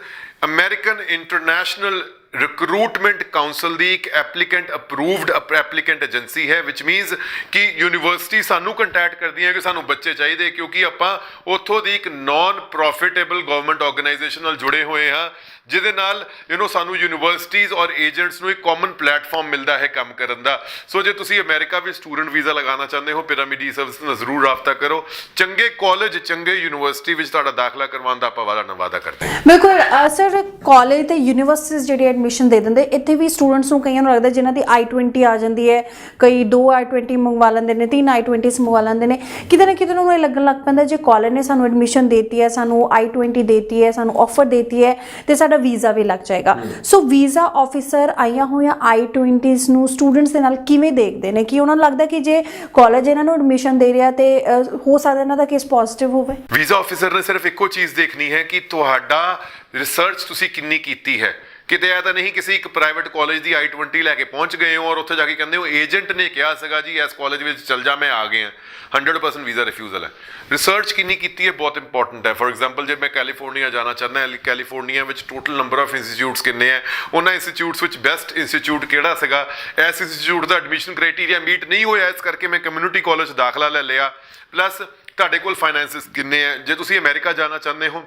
American International Recruitment Council ਦੀ ਇੱਕ ਐਪਲੀਕੈਂਟ ਅਪਰੂਵਡ ਐਪਲੀਕੈਂਟ ਏਜੰਸੀ ਹੈ, ਵਿਚ ਮੀਨਸ ਕਿ ਯੂਨੀਵਰਸਿਟੀ ਸਾਨੂੰ ਕੰਟੈਕਟ ਕਰਦੀਆਂ ਕਿ ਸਾਨੂੰ ਬੱਚੇ ਚਾਹੀਦੇ, ਕਿਉਂਕਿ ਆਪਾਂ ਉੱਥੋਂ ਦੀ ਇੱਕ ਨਾਨ ਪ੍ਰੋਫਿਟੇਬਲ ਗਵਰਨਮੈਂਟ ਆਰਗੇਨਾਈਜੇਸ਼ਨ ਨਾਲ ਜੁੜੇ ਹੋਏ ਹਾਂ, ਜਿਹਦੇ ਨਾਲ ਸਾਨੂੰ ਯੂਨੀਵਰਸਿਟੀਜ਼ ਔਰ ਏਜੰਟਸ ਨੂੰ ਇੱਕ ਕਾਮਨ ਪਲੇਟਫਾਰਮ ਮਿਲਦਾ ਹੈ ਕੰਮ ਕਰਨ ਦਾ। ਸੋ ਜੇ ਤੁਸੀਂ ਅਮਰੀਕਾ ਵਿੱਚ ਸਟੂਡੈਂਟ ਵੀਜ਼ਾ ਲਗਾਉਣਾ ਚਾਹੁੰਦੇ ਹੋ, ਪਿਰਾਮਿਡ ਸਰਵਿਸ ਨਾਲ ਜ਼ਰੂਰ ਰਾਬਤਾ ਕਰੋ। ਚੰਗੇ ਕਾਲਜ, ਚੰਗੇ ਯੂਨੀਵਰਸਿਟੀ ਵਿੱਚ ਤੁਹਾਡਾ ਦਾਖਲਾ ਕਰਵਾਉਣ ਦਾ ਆਪਾਂ ਵਾਅਦਾ ਕਰਦੇ ਹਾਂ। ਬਿਲਕੁਲ ਸਰ, ਕਾਲਜ ਤੇ ਯੂਨੀਵਰਸਿਟੀਜ਼ ਜਿਹੜੀ ਐਡਮਿਸ਼ਨ ਦੇ ਦਿੰਦੇ, ਇੱਥੇ ਵੀ ਸਟੂਡੈਂਟਸ ਨੂੰ ਕਈਆਂ ਨੂੰ ਲੱਗਦਾ ਜਿਨ੍ਹਾਂ ਦੀ I-20 ਆ ਜਾਂਦੀ ਹੈ, ਕਈ 2 I-20 ਮੰਗਵਾ ਲੈਂਦੇ ਨੇ, 3 I-20 ਮੰਗਵਾ ਲੈਂਦੇ ਨੇ, ਕਿਤੇ ਨਾ ਕਿਤੇ ਨੂੰ ਇਹ ਲੱਗਣ ਲੱਗ ਪੈਂਦਾ ਜੇ ਕਾਲਜ ਨੇ ਸਾਨੂੰ ਐਡਮਿਸ਼ਨ ਦੇਤੀ ਹੈ, ਸਾਨੂੰ I-20 ਦੇਤੀ ਹੈ, ਸਾਨੂੰ ਆਫਰ ਦੇਤੀ ਹੈ ਤੇ ਸਾਡਾ ਵੀਜ਼ਾ ਵੀ ਲੱਗ ਜਾਏਗਾ। ਸੋ ਵੀਜ਼ਾ ਆਫਿਸਰ ਆਈਆਂ ਹੋਈਆਂ I-20s ਨੂੰ ਸਟੂਡੈਂਟਸ ਦੇ ਨਾਲ ਕਿਵੇਂ ਦੇਖਦੇ ਨੇ? ਕਿ ਉਹਨਾਂ ਨੂੰ ਲੱਗਦਾ ਕਿ ਜੇ ਕਾਲਜ ਇਹਨਾਂ ਨੂੰ ਐਡਮਿਸ਼ਨ ਦੇ ਰਿਹਾ ਤੇ ਹੋ ਸਕਦਾ ਇਹਨਾਂ ਦਾ ਕੇਸ ਪੋਜ਼ਿਟਿਵ ਹੋਵੇ? ਵੀਜ਼ਾ ਆਫਿਸਰ ਨੇ ਸਿਰਫ ਇੱਕੋ ਚੀਜ਼ ਦੇਖਣੀ ਹੈ ਕਿ ਤੁਹਾਡਾ ਰਿਸਰਚ ਤੁਸੀਂ ਕਿੰਨੀ ਕੀਤੀ ਹੈ। ਕਿਤੇ ਇਹ ਤਾਂ ਨਹੀਂ ਕਿਸੇ ਇੱਕ ਪ੍ਰਾਈਵੇਟ ਕਾਲਜ ਦੀ I-20 ਲੈ ਕੇ ਪਹੁੰਚ ਗਏ ਹੋ ਔਰ ਉੱਥੇ ਜਾ ਕੇ ਕਹਿੰਦੇ ਹੋ ਏਜੰਟ ਨੇ ਕਿਹਾ ਸੀਗਾ ਜੀ ਇਸ ਕਾਲਜ ਵਿੱਚ ਚੱਲ ਜਾ, ਮੈਂ ਆ ਗਿਆ। 100% ਵੀਜ਼ਾ ਰਿਫਿਊਜ਼ਲ ਹੈ। ਰਿਸਰਚ ਕਿੰਨੀ ਕੀਤੀ ਹੈ ਬਹੁਤ ਇੰਪੋਰਟੈਂਟ ਹੈ। ਫॉर ਐਗਜ਼ਾਮਪਲ ਜੇ ਮੈਂ ਕੈਲੀਫੋਰਨੀਆ ਜਾਣਾ ਚਾਹੁੰਦਾ, ਕੈਲੀਫੋਰਨੀਆ ਵਿੱਚ ਟੋਟਲ ਨੰਬਰ ਆਫ ਇੰਸਟੀਚਿਊਟਸ ਕਿੰਨੇ ਹੈ, ਉਹਨਾਂ ਇੰਸਟੀਚਿਊਟਸ ਵਿੱਚ ਬੈਸਟ ਇੰਸਟੀਚਿਊਟ ਕਿਹੜਾ ਸੀਗਾ, ਇਸ ਇੰਸਟੀਚਿਊਟ ਦਾ ਐਡਮਿਸ਼ਨ ਕ੍ਰਾਈਟੇਰੀਆ ਮੀਟ ਨਹੀਂ ਹੋਇਆ, ਇਸ ਕਰਕੇ ਮੈਂ ਕਮਿਊਨਿਟੀ ਕਾਲਜ ਦਾਖਲਾ ਲੈ ਲਿਆ। ਪਲੱਸ ਤੁਹਾਡੇ ਕੋਲ ਫਾਈਨੈਂਸਿਸ ਕਿੰਨੇ ਹੈ। ਜੇ ਤੁਸੀਂ ਅਮਰੀਕਾ ਜਾਣਾ ਚਾਹੁੰਦੇ ਹੋ,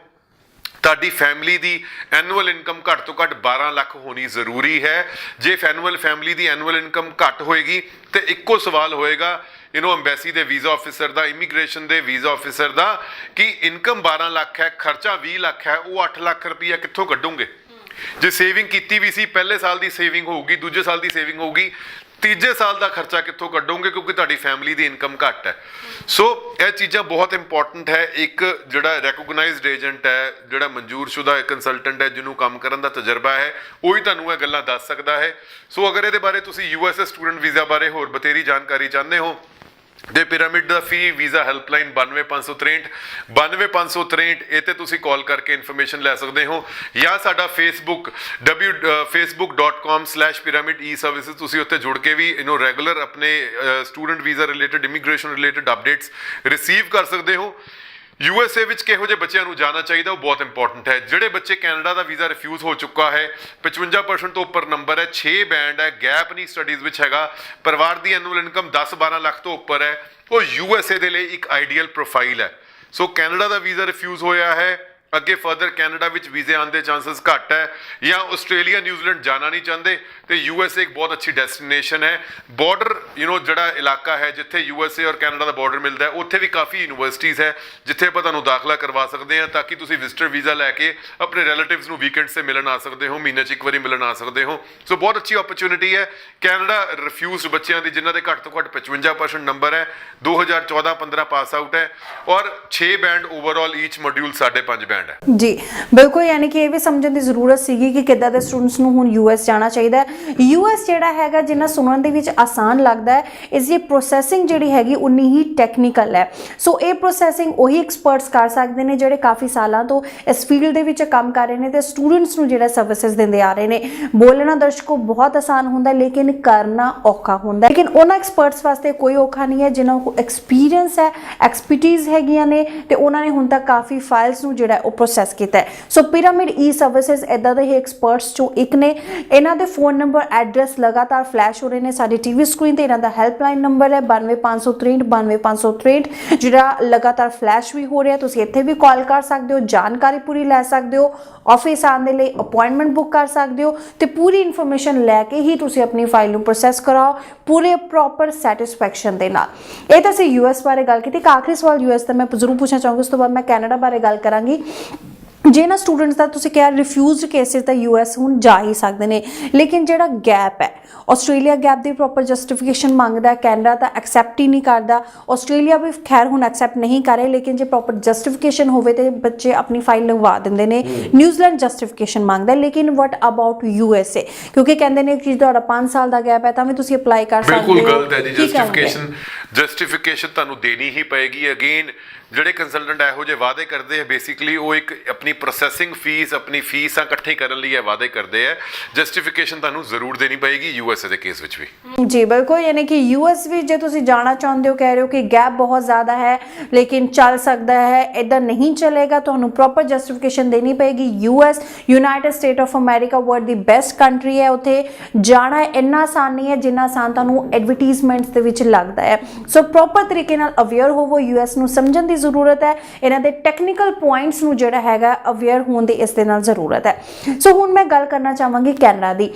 ਤੁਹਾਡੀ ਫੈਮਿਲੀ ਦੀ ਐਨੂਅਲ ਇਨਕਮ ਘੱਟ ਤੋਂ ਘੱਟ 12 ਲੱਖ ਹੋਣੀ ਜ਼ਰੂਰੀ ਹੈ। ਜੇ ਫੈਮਿਲੀ ਦੀ ਐਨੂਅਲ ਇਨਕਮ ਘੱਟ ਹੋਏਗੀ ਤੇ ਇੱਕੋ ਸਵਾਲ ਹੋਏਗਾ ਅੰਬੈਸੀ ਦੇ ਵੀਜ਼ਾ ਆਫਿਸਰ ਦਾ, ਇਮੀਗ੍ਰੇਸ਼ਨ ਦੇ ਵੀਜ਼ਾ ਆਫਿਸਰ ਦਾ, ਕਿ ਇਨਕਮ 12 ਲੱਖ ਹੈ, ਖਰਚਾ 20 ਲੱਖ ਹੈ, ਉਹ 8 ਲੱਖ ਰੁਪਈਆ ਕਿੱਥੋਂ ਕੱਢੋਗੇ? ਜੇ ਸੇਵਿੰਗ ਕੀਤੀ ਵੀ ਸੀ, ਪਹਿਲੇ ਸਾਲ ਦੀ ਸੇਵਿੰਗ ਹੋਊਗੀ, ਦੂਜੇ ਸਾਲ ਦੀ ਸੇਵਿੰਗ ਹੋਊਗੀ, ਤੀਜੇ ਸਾਲ ਦਾ ਖਰਚਾ ਕਿੱਥੋਂ ਕੱਢੋਗੇ? ਕਿਉਂਕਿ ਤੁਹਾਡੀ ਫੈਮਿਲੀ ਦੀ ਇਨਕਮ ਘੱਟ ਹੈ। ਸੋ ਇਹ ਚੀਜ਼ਾਂ ਬਹੁਤ ਇੰਪੋਰਟੈਂਟ ਹੈ। ਇੱਕ ਜਿਹੜਾ ਰੈਕੋਗਨਾਈਜ਼ਡ ਏਜੰਟ ਹੈ, ਜਿਹੜਾ ਮਨਜ਼ੂਰਸ਼ੁਦਾ ਕੰਸਲਟੈਂਟ ਹੈ, ਜਿਹਨੂੰ ਕੰਮ ਕਰਨ ਦਾ ਤਜਰਬਾ ਹੈ, ਉਹ ਹੀ ਤੁਹਾਨੂੰ ਇਹ ਗੱਲਾਂ ਦੱਸ ਸਕਦਾ ਹੈ। ਸੋ ਅਗਰ ਇਹਦੇ ਬਾਰੇ ਤੁਸੀਂ USA ਸਟੂਡੈਂਟ ਵੀਜ਼ਾ ਬਾਰੇ ਹੋਰ ਬਥੇਰੀ ਜਾਣਕਾਰੀ ਚਾਹੁੰਦੇ ਹੋ ਤੇ ਪਿਰਾਮਿਡ ਦਾ ਫ੍ਰੀ ਵੀਜ਼ਾ ਹੈਲਪਲਾਈਨ 92563 92563, ਇਹ ਤੇ ਤੁਸੀਂ ਕਾਲ ਕਰਕੇ ਇਨਫੋਰਮੇਸ਼ਨ ਲੈ ਸਕਦੇ ਹੋ, ਜਾਂ ਸਾਡਾ facebook.com/pyramid e-services, ਤੁਸੀਂ ਉੱਥੇ ਜੁੜ ਕੇ ਵੀ ਰੈਗੂਲਰ ਆਪਣੇ student visa related, immigration related updates receive ਕਰ ਸਕਦੇ ਹੋ। USA ਵਿੱਚ ਕਿਹੋ ਜਿਹੇ ਬੱਚਿਆਂ ਨੂੰ ਜਾਣਾ ਚਾਹੀਦਾ ਉਹ ਬਹੁਤ ਇੰਪੋਰਟੈਂਟ ਹੈ। ਜਿਹੜੇ ਬੱਚੇ ਕੈਨੇਡਾ ਦਾ ਵੀਜ਼ਾ ਰਿਫਿਊਜ਼ ਹੋ ਚੁੱਕਾ ਹੈ, 55% ਤੋਂ ਉੱਪਰ ਨੰਬਰ ਹੈ, 6 ਬੈਂਡ ਹੈ, ਗੈਪ ਨਹੀਂ ਸਟੱਡੀਜ਼ ਵਿੱਚ ਹੈਗਾ, ਪਰਿਵਾਰ ਦੀ ਐਨੂਅਲ ਇਨਕਮ 10-12 ਲੱਖ ਤੋਂ ਉੱਪਰ ਹੈ, ਉਹ USA ਦੇ ਲਈ ਇੱਕ ਆਈਡੀਅਲ ਪ੍ਰੋਫਾਈਲ ਹੈ। ਸੋ ਕੈਨੇਡਾ ਦਾ ਵੀਜ਼ਾ ਰਿਫਿਊਜ਼ ਹੋਇਆ ਹੈ, ਅੱਗੇ ਫਰਦਰ ਕੈਨੇਡਾ ਵਿੱਚ ਵੀਜ਼ੇ ਆਉਣ ਦੇ ਚਾਂਸਸ ਘੱਟ ਹੈ, ਜਾਂ ਆਸਟ੍ਰੇਲੀਆ ਨਿਊਜ਼ੀਲੈਂਡ ਜਾਣਾ ਨਹੀਂ ਚਾਹੁੰਦੇ ਤੇ USA ਇੱਕ ਬਹੁਤ ਅੱਛੀ ਡੈਸਟੀਨੇਸ਼ਨ ਹੈ। ਬਾਰਡਰ ਜਿਹੜਾ ਇਲਾਕਾ ਹੈ ਜਿੱਥੇ USA ਔਰ ਕੈਨੇਡਾ ਦਾ ਬਾਰਡਰ ਮਿਲਦਾ ਹੈ, ਉੱਥੇ ਵੀ ਕਾਫੀ ਯੂਨੀਵਰਸਿਟੀਜ਼ ਹੈ ਜਿੱਥੇ ਆਪਾਂ ਤੁਹਾਨੂੰ ਦਾਖਲਾ ਕਰਵਾ ਸਕਦੇ ਹਾਂ, ਤਾਂ ਕਿ ਤੁਸੀਂ ਵਿਜ਼ਟਰ ਵੀਜ਼ਾ ਲੈ ਕੇ ਆਪਣੇ ਰਿਲੇਟਿਵਸ ਨੂੰ ਵੀਕਐਂਡਸ ਤੇ ਮਿਲਣ ਆ ਸਕਦੇ ਹੋ, ਮਹੀਨੇ 'ਚ ਇੱਕ ਵਾਰੀ ਮਿਲਣ ਆ ਸਕਦੇ ਹੋ। ਸੋ ਬਹੁਤ ਅੱਛੀ ਓਪਰਚੁਨਿਟੀ ਹੈ। ਕੈਨੇਡਾ ਰਿਫਿਊਜ਼ਡ ਬੱਚਿਆਂ ਦੀ ਜਿਨ੍ਹਾਂ ਦੇ ਘੱਟ ਤੋਂ ਘੱਟ 55% ਨੰਬਰ ਹੈ, 2014-15 ਪਾਸ ਆਊਟ ਹੈ, ਔਰ 6 band overall each module 5.5 band stand ਹੈ ਜੀ ਬਿਲਕੁਲ, ਯਾਨੀ ਕਿ ਇਹ ਵੀ ਸਮਝਣ ਦੀ ਜ਼ਰੂਰਤ ਸੀਗੀ ਕਿ ਕਿੱਦਾਂ ਦੇ ਸਟੂਡੈਂਟਸ ਨੂੰ ਹੁਣ ਯੂਐਸ ਜਾਣਾ ਚਾਹੀਦਾ ਹੈ। ਯੂਐਸ ਜਿਹੜਾ ਹੈਗਾ ਜਿੰਨਾ ਸੁਣਨ ਦੇ ਵਿੱਚ ਆਸਾਨ ਲੱਗਦਾ ਹੈ, ਇਸ ਦੀ ਪ੍ਰੋਸੈਸਿੰਗ ਜਿਹੜੀ ਹੈਗੀ ਉਨੀ ਹੀ ਟੈਕਨੀਕਲ ਹੈ। ਸੋ ਇਹ ਪ੍ਰੋਸੈਸਿੰਗ ਉਹੀ ਐਕਸਪਰਟਸ ਕਰ ਸਕਦੇ ਨੇ ਜਿਹੜੇ ਕਾਫੀ ਸਾਲਾਂ ਤੋਂ ਇਸ ਫੀਲਡ ਦੇ ਵਿੱਚ ਕੰਮ ਕਰ ਰਹੇ ਨੇ ਤੇ ਸਟੂਡੈਂਟਸ ਨੂੰ ਜਿਹੜਾ ਸਰਵਿਸਿਜ਼ ਦਿੰਦੇ ਆ ਰਹੇ ਨੇ। ਬੋਲਣਾ ਦਰਸ਼ਕੋ ਬਹੁਤ ਆਸਾਨ ਹੁੰਦਾ ਲੇਕਿਨ ਕਰਨਾ ਔਖਾ ਹੁੰਦਾ, ਲੇਕਿਨ ਉਹਨਾਂ ਐਕਸਪਰਟਸ ਵਾਸਤੇ ਕੋਈ ਔਖਾ ਨਹੀਂ ਹੈ ਜਿਨ੍ਹਾਂ ਕੋਲ ਐਕਸਪੀਰੀਅੰਸ ਹੈ, ਐਕਸਪਰਟੀਜ਼ ਹੈਗੀਆਂ ਨੇ ਤੇ ਉਹਨਾਂ ਨੇ ਹੁਣ ਤੱਕ ਕਾਫੀ ਫਾਈਲਸ ਨੂੰ ਜਿਹੜਾ ਉਹ ਪ੍ਰੋਸੈਸ ਕੀਤਾ ਹੈ। ਸੋ ਪਿਰਾਮਿਡ ਈ ਸਰਵਿਸਿਜ਼ ਇਦਾਂ ਦੇ ਹੀ ਐਕਸਪਰਟਸ ਚੋਂ ਇੱਕ ਨੇ। ਇਹਨਾਂ ਦੇ ਫੋਨ ਨੰਬਰ ਐਡਰੈਸ ਲਗਾਤਾਰ ਫਲੈਸ਼ ਹੋ ਰਹੇ ਨੇ ਸਾਡੀ ਟੀਵੀ ਸਕਰੀਨ ਤੇ। ਇਹਨਾਂ ਦਾ ਹੈਲਪਲਾਈਨ ਨੰਬਰ ਹੈ 92563 92563 ਜਿਹੜਾ ਲਗਾਤਾਰ ਫਲੈਸ਼ ਵੀ ਹੋ ਰਿਹਾ। ਤੁਸੀਂ ਇੱਥੇ ਵੀ ਕਾਲ ਕਰ ਸਕਦੇ ਹੋ, ਜਾਣਕਾਰੀ ਪੂਰੀ ਲੈ ਸਕਦੇ ਹੋ, ਆਫਿਸ ਆਉਣ ਦੇ ਲਈ ਅਪਾਇੰਟਮੈਂਟ ਬੁੱਕ ਕਰ ਸਕਦੇ ਹੋ ਤੇ ਪੂਰੀ ਇਨਫੋਰਮੇਸ਼ਨ ਲੈ ਕੇ ਹੀ ਤੁਸੀਂ ਆਪਣੀ ਫਾਈਲ ਨੂੰ ਪ੍ਰੋਸੈਸ ਕਰਾਓ ਪੂਰੇ ਪ੍ਰੋਪਰ ਸੈਟੀਸਫੈਕਸ਼ਨ ਦੇ ਨਾਲ। ਇਹ ਤਾਂ ਅਸੀਂ ਯੂਐਸ ਬਾਰੇ ਗੱਲ ਕੀਤੀ। ਇੱਕ ਆਖਰੀ ਸਵਾਲ ਯੂਐਸ ਦਾ ਮੈਂ ਜ਼ਰੂਰ ਪੁੱਛਣਾ ਚਾਹੂੰਗੀ, ਉਸ ਤੋਂ ਬਾਅਦ ਮੈਂ ਕੈਨੇਡਾ ਬਾਰੇ ਗੱਲ ਕਰਾਂਗੀ। ਜੇ ਨਾ ਸਟੂਡੈਂਟਸ ਦਾ ਤੁਸੀਂ ਕਿਹਾ ਰਿਫਿਊਜ਼ਡ ਕੇਸਿਸ ਤਾਂ ਯੂਐਸ ਹੁਣ ਜਾ ਹੀ ਸਕਦੇ ਨੇ, ਲੇਕਿਨ ਜਿਹੜਾ ਗੈਪ ਹੈ ਆਸਟ੍ਰੇਲੀਆ ਗੈਪ ਦੀ ਪ੍ਰੋਪਰ ਜਸਟੀਫਿਕੇਸ਼ਨ ਮੰਗਦਾ, ਕੈਨੇਡਾ ਤਾਂ ਐਕਸੈਪਟ ਹੀ ਨਹੀਂ ਕਰਦਾ। ਆਸਟ੍ਰੇਲੀਆ ਵੀ ਖੈਰ ਹੁਣ ਐਕਸੈਪਟ ਨਹੀਂ ਕਰ ਰਹੇ, ਲੇਕਿਨ ਜੇ ਪ੍ਰੋਪਰ ਜਸਟੀਫਿਕੇਸ਼ਨ ਹੋਵੇ ਤੇ ਬੱਚੇ ਆਪਣੀ ਫਾਈਲ ਲਗਵਾ ਦਿੰਦੇ ਨੇ। ਨਿਊਜ਼ੀਲੈਂਡ ਜਸਟੀਫਿਕੇਸ਼ਨ ਮੰਗਦਾ, ਲੇਕਿਨ ਵਟ ਅਬਾਊਟ ਯੂਐਸਏ? ਕਿਉਂਕਿ ਕਹਿੰਦੇ ਨੇ ਕਿ ਤੁਹਾਡਾ 5 ਸਾਲ ਦਾ ਗੈਪ ਹੈ ਤਾਂ ਵੀ ਤੁਸੀਂ ਅਪਲਾਈ ਕਰ ਸਕਦੇ ਹੋ। ਬਿਲਕੁਲ ਗਲਤ ਹੈ ਜੀ। ਜਸਟੀਫਿਕੇਸ਼ਨ ਤੁਹਾਨੂੰ ਦੇਣੀ ਹੀ ਪਏਗੀ। ਅਗੇਨ ਜਿਹੜੇ ਕੰਸਲਟੈਂਟ ਇਹੋ ਜਿਹੇ ਵਾਅਦੇ ਕਰਦੇ ਆ ਬੇਸਿਕਲੀ ਉਹ ਇੱਕ ਆਪਣੀ ਪ੍ਰੋਸੈਸਿੰਗ ਫੀਸ, ਆਪਣੀ ਫੀਸਾਂ ਇਕੱਠੀ ਕਰਨ ਲਈ ਇਹ ਵਾਅਦੇ ਕਰਦੇ ਆ। ਜਸਟੀਫਿਕੇਸ਼ਨ ਤੁਹਾਨੂੰ ਜ਼ਰੂਰ ਦੇਣੀ ਪਏਗੀ ਯੂਐਸਏ ਦੇ ਕੇਸ ਵਿੱਚ ਵੀ। ਜੀ ਬਿਲਕੁਲ, ਯਾਨੀ ਕਿ ਯੂਐਸ ਵੀ ਜੇ ਤੁਸੀਂ ਜਾਣਾ ਚਾਹੁੰਦੇ ਹੋ, ਕਹਿ ਰਹੇ ਹੋ ਕਿ ਗੈਪ ਬਹੁਤ ਜ਼ਿਆਦਾ ਹੈ ਲੇਕਿਨ ਚੱਲ ਸਕਦਾ ਹੈ, ਇਦਾਂ ਨਹੀਂ ਚਲੇਗਾ, ਤੁਹਾਨੂੰ ਪ੍ਰੋਪਰ ਜਸਟੀਫਿਕੇਸ਼ਨ ਦੇਣੀ ਪਏਗੀ। US United state of America world the best country ਹੈ, ਉੱਥੇ ਜਾਣਾ ਇੰਨਾ ਆਸਾਨ ਨਹੀਂ ਹੈ ਜਿੰਨਾ ਆਸਾਨ ਤੁਹਾਨੂੰ ਐਡਵਰਟੀਜ਼ਮੈਂਟਸ ਦੇ ਵਿੱਚ ਲੱਗਦਾ ਹੈ। ਸੋ ਪ੍ਰੋਪਰ ਤਰੀਕੇ ਨਾਲ ਅਵੇਅਰ ਹੋਵੋ, ਯੂਐਸ ਨੂੰ ਸਮਝਣ ਦੀ ਜ਼ਰੂਰਤ ਹੈ, ਇਹਨਾਂ ਦੇ ਟੈਕਨੀਕਲ ਪੁਆਇੰਟਸ ਨੂੰ ਜਿਹੜਾ ਹੈਗਾ ਅਵੇਅਰ ਹੋਣ ਦੀ ਇਸ ਦੇ ਨਾਲ ਜ਼ਰੂਰਤ ਹੈ। ਸੋ ਹੁਣ ਮੈਂ ਗੱਲ ਕਰਨਾ ਚਾਹਾਂਗੀ ਕੈਨੇਡਾ ਦੀ।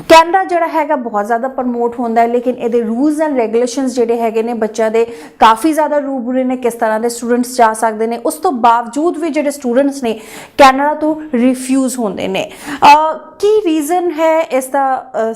ਕੈਨੇਡਾ ਜਿਹੜਾ ਹੈਗਾ ਬਹੁਤ ਜ਼ਿਆਦਾ ਪ੍ਰਮੋਟ ਹੁੰਦਾ ਹੈ, ਲੇਕਿਨ ਇਹਦੇ ਰੂਲਸ ਐਂਡ ਰੈਗੂਲੇਸ਼ਨਸ ਜਿਹੜੇ ਹੈਗੇ ਨੇ ਬੱਚਿਆਂ ਦੇ ਕਾਫੀ ਜ਼ਿਆਦਾ ਰੂਬਰੂ ਨੇ, ਕਿਸ ਤਰ੍ਹਾਂ ਦੇ ਸਟੂਡੈਂਟਸ ਜਾ ਸਕਦੇ ਨੇ। ਉਸ ਤੋਂ ਬਾਵਜੂਦ ਵੀ ਜਿਹੜੇ ਸਟੂਡੈਂਟਸ ਨੇ ਕੈਨੇਡਾ ਤੋਂ ਰਿਫਿਊਜ਼ ਹੁੰਦੇ ਨੇ। ਕੀ ਰੀਜ਼ਨ ਹੈ ਇਸ ਦਾ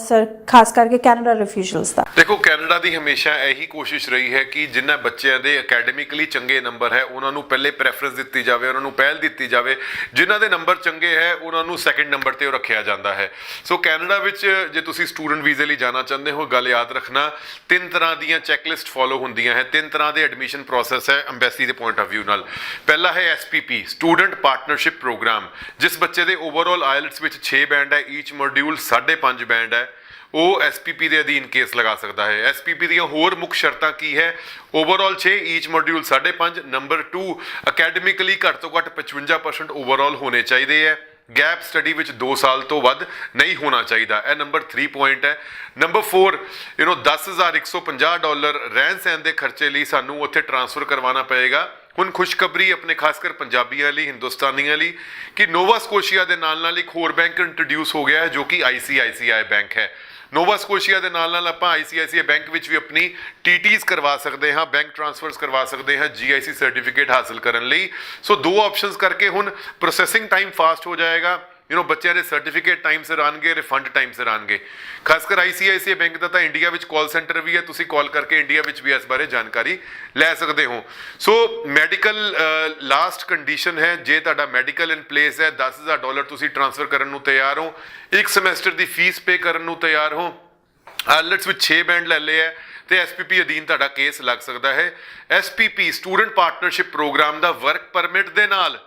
ਸਰ, ਖਾਸ ਕਰਕੇ ਕੈਨੇਡਾ ਰਿਫਿਊਜ਼ਲਸ ਦਾ? ਦੇਖੋ, ਕੈਨੇਡਾ ਦੀ ਹਮੇਸ਼ਾ ਇਹੀ ਕੋਸ਼ਿਸ਼ ਰਹੀ ਹੈ ਕਿ ਜਿਨ੍ਹਾਂ ਬੱਚਿਆਂ ਦੇ ਅਕੈਡਮਿਕਲੀ ਚੰਗੇ ਨੰਬਰ ਹੈ ਉਹਨਾਂ ਨੂੰ ਪਹਿਲੇ ਪ੍ਰੈਫਰੈਂਸ ਦਿੱਤੀ ਜਾਵੇ, ਉਹਨਾਂ ਨੂੰ ਪਹਿਲ ਦਿੱਤੀ ਜਾਵੇ। ਜਿਨ੍ਹਾਂ ਦੇ ਨੰਬਰ ਚੰਗੇ ਹੈ ਉਹਨਾਂ ਨੂੰ ਸੈਕੰਡ ਨੰਬਰ ਤੇ ਰੱਖਿਆ ਜਾਂਦਾ ਹੈ। ਸੋ ਕੈਨੇਡਾ ਵਿੱਚ ਜੇ ਤੁਸੀਂ ਸਟੂਡੈਂਟ ਵੀਜ਼ੇ ਲਈ ਜਾਣਾ ਚਾਹੁੰਦੇ ਹੋ, ਗੱਲ ਯਾਦ ਰੱਖਣਾ 3 ਤਰ੍ਹਾਂ ਦੀਆਂ ਚੈੱਕਲਿਸਟ ਫੋਲੋ ਹੁੰਦੀਆਂ ਹੈ, 3 ਤਰ੍ਹਾਂ ਦੇ ਐਡਮਿਸ਼ਨ ਪ੍ਰੋਸੈਸ ਹੈ ਐਮਬੈਸੀ ਦੇ ਪੁਆਇੰਟ ਆਫ ਵਿਊ ਨਾਲ। ਪਹਿਲਾ ਹੈ ਐਸਪੀਪੀ, ਸਟੂਡੈਂਟ ਪਾਰਟਨਰਸ਼ਿਪ ਪ੍ਰੋਗਰਾਮ। ਜਿਸ ਬੱਚੇ ਦੇ ਓਵਰਆਲ ਆਇਲਟਸ ਵਿੱਚ 6 ਬੈਂਡ ਹੈ, ਈਚ ਮੋਡਿਊਲ 5.5 ਬੈਂਡ ਹੈ, ਉਹ ਐਸਪੀਪੀ ਦੇ ਅਧੀਨ ਕੇਸ ਲਗਾ ਸਕਦਾ ਹੈ। ਐਸਪੀਪੀ ਦੀਆਂ ਹੋਰ ਮੁੱਖ ਸ਼ਰਤਾਂ ਕੀ ਹੈ? Overall 6, each module 5.5। Number 2, academically ਘੱਟ ਤੋਂ ਘੱਟ 55% ਓਵਰਆਲ ਹੋਣੇ ਚਾਹੀਦੇ ਹੈ। ਗੈਪ ਸਟੱਡੀ ਵਿੱਚ 2 ਸਾਲ ਤੋਂ ਵੱਧ ਨਹੀਂ ਹੋਣਾ ਚਾਹੀਦਾ। ਇਹ ਨੰਬਰ 3 ਪੁਆਇੰਟ ਹੈ। ਨੰਬਰ 4, $10,150 ਰਹਿਣ ਸਹਿਣ ਦੇ ਖਰਚੇ ਲਈ ਸਾਨੂੰ ਉੱਥੇ ਟ੍ਰਾਂਸਫਰ ਕਰਵਾਉਣਾ ਪਏਗਾ। ਹੁਣ ਖੁਸ਼ਖਬਰੀ ਆਪਣੇ ਖਾਸ ਕਰ ਪੰਜਾਬੀਆਂ ਲਈ, ਹਿੰਦੁਸਤਾਨੀਆਂ ਲਈ ਕਿ ਨੋਵਾ ਸਕੋਸ਼ੀਆ ਦੇ ਨਾਲ ਇੱਕ ਹੋਰ ਬੈਂਕ ਇੰਟਰੋਡਿਊਸ ਹੋ ਗਿਆ ਹੈ ਜੋ ਕਿ ICICI ਬੈਂਕ ਹੈ। ਨੋਵਾ ਸਕੋਸ਼ੀਆ ਦੇ ਨਾਲ ਆਪਾਂ ICICI ਬੈਂਕ ਵਿੱਚ ਵੀ ਆਪਣੀ TTs ਕਰਵਾ ਸਕਦੇ ਹਾਂ, ਬੈਂਕ ਟ੍ਰਾਂਸਫਰਸ ਕਰਵਾ ਸਕਦੇ ਹਾਂ GIC ਸਰਟੀਫਿਕੇਟ ਹਾਸਲ ਕਰਨ ਲਈ। ਸੋ 2 ਆਪਸ਼ਨਸ ਕਰਕੇ ਹੁਣ ਪ੍ਰੋਸੈਸਿੰਗ ਟਾਈਮ ਫਾਸਟ ਹੋ ਜਾਏਗਾ। ਬੱਚਿਆਂ ਦੇ ਸਰਟੀਫਿਕੇਟ ਟਾਈਮ ਸਿਰ ਆਣਗੇ, ਰਿਫੰਡ ਟਾਈਮ ਸਿਰ ਆਣਗੇ। ਖਾਸ ਕਰ ICICI ਬੈਂਕ ਦਾ ਤਾਂ ਇੰਡੀਆ ਵਿੱਚ ਕਾਲ ਸੈਂਟਰ ਵੀ ਹੈ, ਤੁਸੀਂ ਕਾਲ ਕਰਕੇ ਇੰਡੀਆ ਵਿੱਚ ਵੀ ਇਸ ਬਾਰੇ ਜਾਣਕਾਰੀ ਲੈ ਸਕਦੇ ਹੋ। ਸੋ ਮੈਡੀਕਲ ਲਾਸਟ ਕੰਡੀਸ਼ਨ ਹੈ, ਜੇ ਤੁਹਾਡਾ ਮੈਡੀਕਲ ਇਨ ਪਲੇਸ ਹੈ, $10,000 ਤੁਸੀਂ ਟ੍ਰਾਂਸਫਰ ਕਰਨ ਨੂੰ ਤਿਆਰ ਹੋ, 1 ਸਮੈਸਟਰ ਦੀ ਫੀਸ ਪੇ ਕਰਨ ਨੂੰ ਤਿਆਰ ਹੋ, ਆਇਲਟਸ ਵਿੱਚ 6 ਬੈਂਡ ਲੈ ਲਏ ਹੈ ਤੇ ਐਸਪੀਪੀ ਅਧੀਨ ਤੁਹਾਡਾ ਕੇਸ ਲੱਗ ਸਕਦਾ ਹੈ। ਐਸਪੀਪੀ ਸਟੂਡੈਂਟ ਪਾਰਟਨਰਸ਼ਿਪ ਪ੍ਰੋਗਰਾਮ ਦਾ ਵਰਕ ਪਰਮਿਟ ਦੇ ਨਾਲ,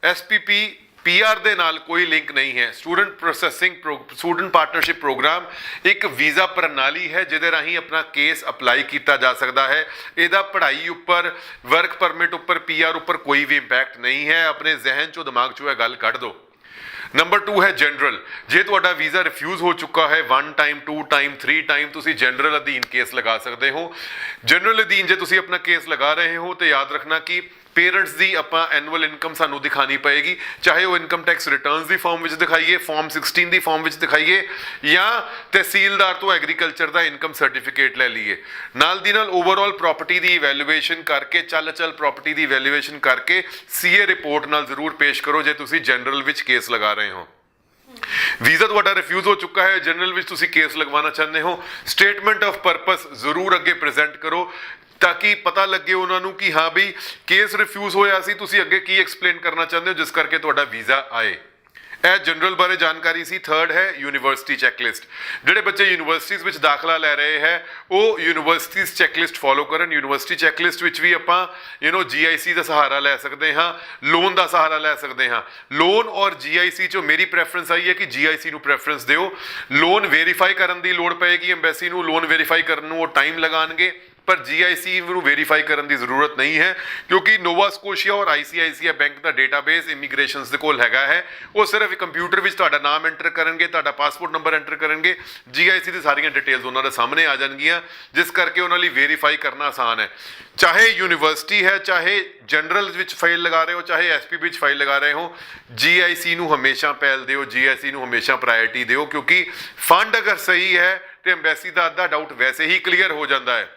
ਐਸਪੀਪੀ PR ਦੇ ਨਾਲ ਕੋਈ ਲਿੰਕ ਨਹੀਂ ਹੈ। ਸਟੂਡੈਂਟ ਪਾਰਟਨਰਸ਼ਿਪ ਪ੍ਰੋਗਰਾਮ ਇੱਕ ਵੀਜ਼ਾ ਪ੍ਰਣਾਲੀ ਹੈ ਜਿਹਦੇ ਰਾਹੀਂ ਆਪਣਾ ਕੇਸ ਅਪਲਾਈ ਕੀਤਾ ਜਾ ਸਕਦਾ ਹੈ। ਇਹਦਾ ਪੜ੍ਹਾਈ ਉੱਪਰ, ਵਰਕ ਪਰਮਿਟ ਉੱਪਰ, PR ਉੱਪਰ ਕੋਈ ਵੀ ਇੰਪੈਕਟ ਨਹੀਂ ਹੈ। ਆਪਣੇ ਜ਼ਿਹਨ ਚੋਂ, ਦਿਮਾਗ ਚੋਂ ਇਹ ਗੱਲ ਕੱਢ ਦਿਓ। ਨੰਬਰ 2 ਹੈ ਜਨਰਲ। ਜੇ ਤੁਹਾਡਾ ਵੀਜ਼ਾ ਰਿਫਿਊਜ਼ ਹੋ ਚੁੱਕਾ ਹੈ 1 ਟਾਈਮ, 2 ਟਾਈਮ, 3 ਟਾਈਮ, ਤੁਸੀਂ ਜਨਰਲ ਅਧੀਨ ਕੇਸ ਲਗਾ ਸਕਦੇ ਹੋ। ਜਨਰਲ ਅਧੀਨ ਜੇ ਤੁਸੀਂ ਆਪਣਾ ਕੇਸ ਲਗਾ ਰਹੇ ਹੋ ਤੇ ਯਾਦ ਰੱਖਣਾ ਕਿ ਪੇਰੈਂਟਸ ਦੀ ਆਪਾਂ ਐਨੂਅਲ ਇਨਕਮ ਸਾਨੂੰ ਦਿਖਾਣੀ ਪਏਗੀ, ਚਾਹੇ ਉਹ ਇਨਕਮ ਟੈਕਸ ਰਿਟਰਨਸ ਦੀ ਫਾਰਮ ਵਿੱਚ ਦਿਖਾਈਏ, ਫਾਰਮ 16 ਦੀ ਫਾਰਮ ਵਿੱਚ ਦਿਖਾਈਏ, ਜਾਂ ਤਹਿਸੀਲਦਾਰ ਤੋਂ ਐਗਰੀਕਲਚਰ ਦਾ ਇਨਕਮ ਸਰਟੀਫਿਕੇਟ ਲੈ ਲਈਏ। ਨਾਲ ਦੀ ਨਾਲ ਓਵਰਆਲ ਪ੍ਰਾਪਰਟੀ ਦੀ ਇਵੈਲੂਏਸ਼ਨ ਕਰਕੇ, ਚੱਲ ਪ੍ਰਾਪਰਟੀ ਦੀ ਇਵੈਲੂਏਸ਼ਨ ਕਰਕੇ CA ਰਿਪੋਰਟ ਨਾਲ ਜ਼ਰੂਰ ਪੇਸ਼ ਕਰੋ ਜੇ ਤੁਸੀਂ ਜਨਰਲ ਵਿੱਚ ਕੇਸ ਲਗਾ ਰਹੇ ਹੋ। ਵੀਜ਼ਾ ਤੁਹਾਡਾ ਰਿਫਿਊਜ਼ ਹੋ ਚੁੱਕਾ ਹੈ, ਜਨਰਲ ਵਿੱਚ ਤੁਸੀਂ ਕੇਸ ਲਗਵਾਉਣਾ ਚਾਹੁੰਦੇ ਹੋ, ਸਟੇਟਮੈਂਟ ਆਫ ਪਰਪਸ ਜ਼ਰੂਰ ਅੱਗੇ ਪ੍ਰੈਜ਼ੈਂਟ ਕਰੋ। ਤਾਂ ਕਿ ਪਤਾ ਲੱਗੇ ਉਹਨਾਂ ਨੂੰ ਕਿ ਹਾਂ ਵੀ ਕੇਸ ਰਿਫਿਊਜ਼ ਹੋਇਆ ਸੀ, ਤੁਸੀਂ ਅੱਗੇ ਕੀ ਐਕਸਪਲੇਨ ਕਰਨਾ ਚਾਹੁੰਦੇ ਹੋ ਜਿਸ ਕਰਕੇ ਤੁਹਾਡਾ ਵੀਜ਼ਾ ਆਏ। ਇਹ ਜਨਰਲ ਬਾਰੇ ਜਾਣਕਾਰੀ ਸੀ। ਥਰਡ ਹੈ ਯੂਨੀਵਰਸਿਟੀ ਚੈੱਕਲਿਸਟ। ਜਿਹੜੇ ਬੱਚੇ ਯੂਨੀਵਰਸਿਟੀਜ਼ ਵਿੱਚ ਦਾਖਲਾ ਲੈ ਰਹੇ ਹੈ ਉਹ ਯੂਨੀਵਰਸਿਟੀਜ਼ ਚੈੱਕਲਿਸਟ ਫੋਲੋ ਕਰਨ। ਯੂਨੀਵਰਸਿਟੀ ਚੈੱਕਲਿਸਟ ਵਿੱਚ ਵੀ ਆਪਾਂ GIC ਦਾ ਸਹਾਰਾ ਲੈ ਸਕਦੇ ਹਾਂ, ਲੋਨ ਦਾ ਸਹਾਰਾ ਲੈ ਸਕਦੇ ਹਾਂ। ਲੋਨ ਔਰ GIC ਚੋਂ ਮੇਰੀ ਪ੍ਰੈਫਰੈਂਸ ਆਈ ਹੈ ਕਿ GIC ਨੂੰ ਪ੍ਰੈਫਰੈਂਸ ਦਿਓ। ਲੋਨ ਵੈਰੀਫਾਈ ਕਰਨ ਦੀ ਲੋੜ ਪਏਗੀ ਐਮਬੈਸੀ ਨੂੰ, ਲੋਨ ਵੈਰੀਫਾਈ ਕਰਨ ਨੂੰ ਉਹ ਟਾਈਮ ਲਗਾਉਣਗੇ, ਪਰ GIC ਨੂੰ ਵੈਰੀਫਾਈ ਕਰਨ ਦੀ ਜ਼ਰੂਰਤ ਨਹੀਂ ਹੈ ਕਿਉਂਕਿ ਨੋਵਾ ਸਕੋਸ਼ੀਆ ਔਰ ICICI ਬੈਂਕ ਦਾ ਡੇਟਾਬੇਸ ਇਮੀਗ੍ਰੇਸ਼ਨਸ ਦੇ ਕੋਲ ਹੈਗਾ ਹੈ। ਉਹ ਸਿਰਫ ਕੰਪਿਊਟਰ ਵਿੱਚ ਤੁਹਾਡਾ ਨਾਮ ਐਂਟਰ ਕਰਨਗੇ, ਤੁਹਾਡਾ ਪਾਸਪੋਰਟ ਨੰਬਰ ਐਂਟਰ ਕਰਨਗੇ, GIC ਦੀ ਸਾਰੀਆਂ ਡਿਟੇਲਸ ਉਹਨਾਂ ਦੇ ਸਾਹਮਣੇ ਆ ਜਾਣਗੀਆਂ, ਜਿਸ ਕਰਕੇ ਉਹਨਾਂ ਲਈ ਵੈਰੀਫਾਈ ਕਰਨਾ ਆਸਾਨ ਹੈ। ਚਾਹੇ ਯੂਨੀਵਰਸਿਟੀ ਹੈ, ਚਾਹੇ ਜਨਰਲ ਵਿੱਚ ਫਾਈਲ ਲਗਾ ਰਹੇ ਹੋ, ਚਾਹੇ SP ਵਿੱਚ ਫਾਈਲ ਲਗਾ ਰਹੇ ਹੋ, GIC ਨੂੰ ਹਮੇਸ਼ਾ ਪਹਿਲ ਦਿਓ, GIC ਨੂੰ ਹਮੇਸ਼ਾ ਪ੍ਰਾਇੋਰਟੀ ਦਿਓ ਕਿਉਂਕਿ ਫੰਡ ਅਗਰ ਸਹੀ ਹੈ ਤੇ ਐਮਬੈਸੀ ਦਾ ਅੱਧਾ ਡਾਊਟ ਵੈਸੇ ਹੀ ਕਲੀਅਰ ਹੋ ਜਾਂਦਾ ਹੈ।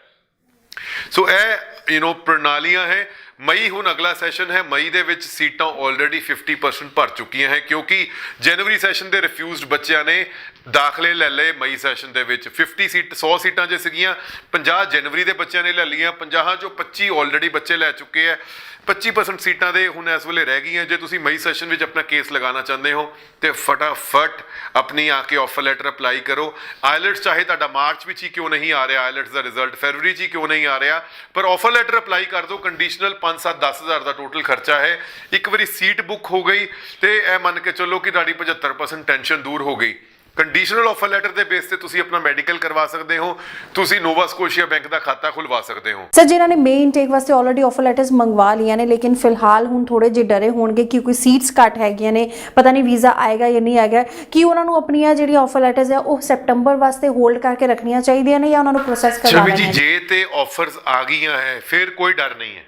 ਸੋ ਇਹ ਪ੍ਰਣਾਲੀਆਂ ਹੈ। ਮਈ ਹੁਣ ਅਗਲਾ ਸੈਸ਼ਨ ਹੈ। ਮਈ ਦੇ ਵਿੱਚ ਸੀਟਾਂ ਆਲਰੇਡੀ 50% ਭਰ ਚੁੱਕੀਆਂ ਹੈ ਕਿਉਂਕਿ ਜਨਵਰੀ ਸੈਸ਼ਨ ਦੇ ਰਿਫਿਊਜ਼ਡ ਬੱਚਿਆਂ ਨੇ ਦਾਖਲੇ ਲੈ ਲਏ ਮਈ ਸੈਸ਼ਨ ਦੇ ਵਿੱਚ। 100 ਸੀਟਾਂ ਜੇ ਸੀਗੀਆਂ, 50 ਜਨਵਰੀ ਦੇ ਬੱਚਿਆਂ ਨੇ ਲੈ ਲਈਆਂ, 50 ਚੋਂ 25 ਆਲਰੇਡੀ ਬੱਚੇ ਲੈ ਚੁੱਕੇ ਹੈ। 25% ਸੀਟਾਂ ਦੇ ਹੁਣ ਇਸ ਵੇਲੇ ਰਹਿ ਗਈਆਂ। ਜੇ ਤੁਸੀਂ ਮਈ ਸੈਸ਼ਨ ਵਿੱਚ ਆਪਣਾ ਕੇਸ ਲਗਾਉਣਾ ਚਾਹੁੰਦੇ ਹੋ ਤੇ ਫਟਾਫਟ ਆਪਣੀ ਆ ਕੇ ਆਫਰ ਲੈਟਰ ਅਪਲਾਈ ਕਰੋ। ਆਈਲੈਟਸ ਚਾਹੇ ਤੁਹਾਡਾ ਮਾਰਚ ਵਿੱਚ ਹੀ ਕਿਉਂ ਨਹੀਂ ਆ ਰਿਹਾ, ਆਈਲੈਟਸ ਦਾ ਰਿਜ਼ਲਟ ਫਰਵਰੀ 'ਚ ਹੀ ਕਿਉਂ ਨਹੀਂ ਆ ਰਿਹਾ, ਪਰ ਆਫਰ ਲੈਟਰ ਅਪਲਾਈ ਕਰ ਦਿਓ। ਕੰਡੀਸ਼ਨਲ 5-7-10 ਹਜ਼ਾਰ ਦਾ ਟੋਟਲ ਖਰਚਾ ਹੈ। ਇੱਕ ਵਾਰੀ ਸੀਟ ਬੁੱਕ ਹੋ ਗਈ ਤੇ ਇਹ ਮੰਨ ਕੇ ਚੱਲੋ ਕਿ ਤੁਹਾਡੀ 75% ਟੈਨਸ਼ਨ ਦੂਰ ਹੋ ਗਈ। ਕੰਡੀਸ਼ਨਲ ਆਫਰ ਲੈਟਰ ਦੇ ਬੇਸ ਤੇ ਤੁਸੀਂ ਆਪਣਾ ਮੈਡੀਕਲ ਕਰਵਾ ਸਕਦੇ ਹੋ, ਤੁਸੀਂ ਨੋਵਾ ਸਕੋਸ਼ੀਆ ਬੈਂਕ ਦਾ ਖਾਤਾ ਖੁਲਵਾ ਸਕਦੇ ਹੋ। ਸਰ, ਜਿਨ੍ਹਾਂ ਨੇ ਮੇਨ ਇਨਟੇਕ ਵਾਸਤੇ ਆਲਰੇਡੀ ਆਫਰ ਲੈਟਰਸ ਮੰਗਵਾ ਲਈਆਂ ਨੇ ਲੇਕਿਨ ਫਿਲਹਾਲ ਹੁਣ ਥੋੜੇ ਜਿਹੇ ਡਰੇ ਹੋਣਗੇ ਕਿ ਕੋਈ ਸੀਟਸ ਘੱਟ ਹੈਗੀਆਂ ਨੇ, ਪਤਾ ਨਹੀਂ ਵੀਜ਼ਾ ਆਏਗਾ ਜਾਂ ਨਹੀਂ ਆਏਗਾ, ਕੀ ਉਹਨਾਂ ਨੂੰ ਆਪਣੀਆਂ ਜਿਹੜੀਆਂ ਆਫਰ ਲੈਟਰਸ ਹੈ ਉਹ ਸੈਪਟੰਬਰ ਵਾਸਤੇ ਹੋਲਡ ਕਰਕੇ ਰੱਖਣੀਆਂ ਚਾਹੀਦੀਆਂ ਨੇ ਜਾਂ ਉਹਨਾਂ ਨੂੰ ਪ੍ਰੋਸੈਸ ਕਰਵਾਉਣਾ ਹੈ? ਜੀ, ਜੇ ਤੇ ਆਫਰਸ ਆ ਗਈਆਂ ਹੈ ਫਿਰ ਕੋਈ ਡਰ ਨਹੀਂ ਹੈ।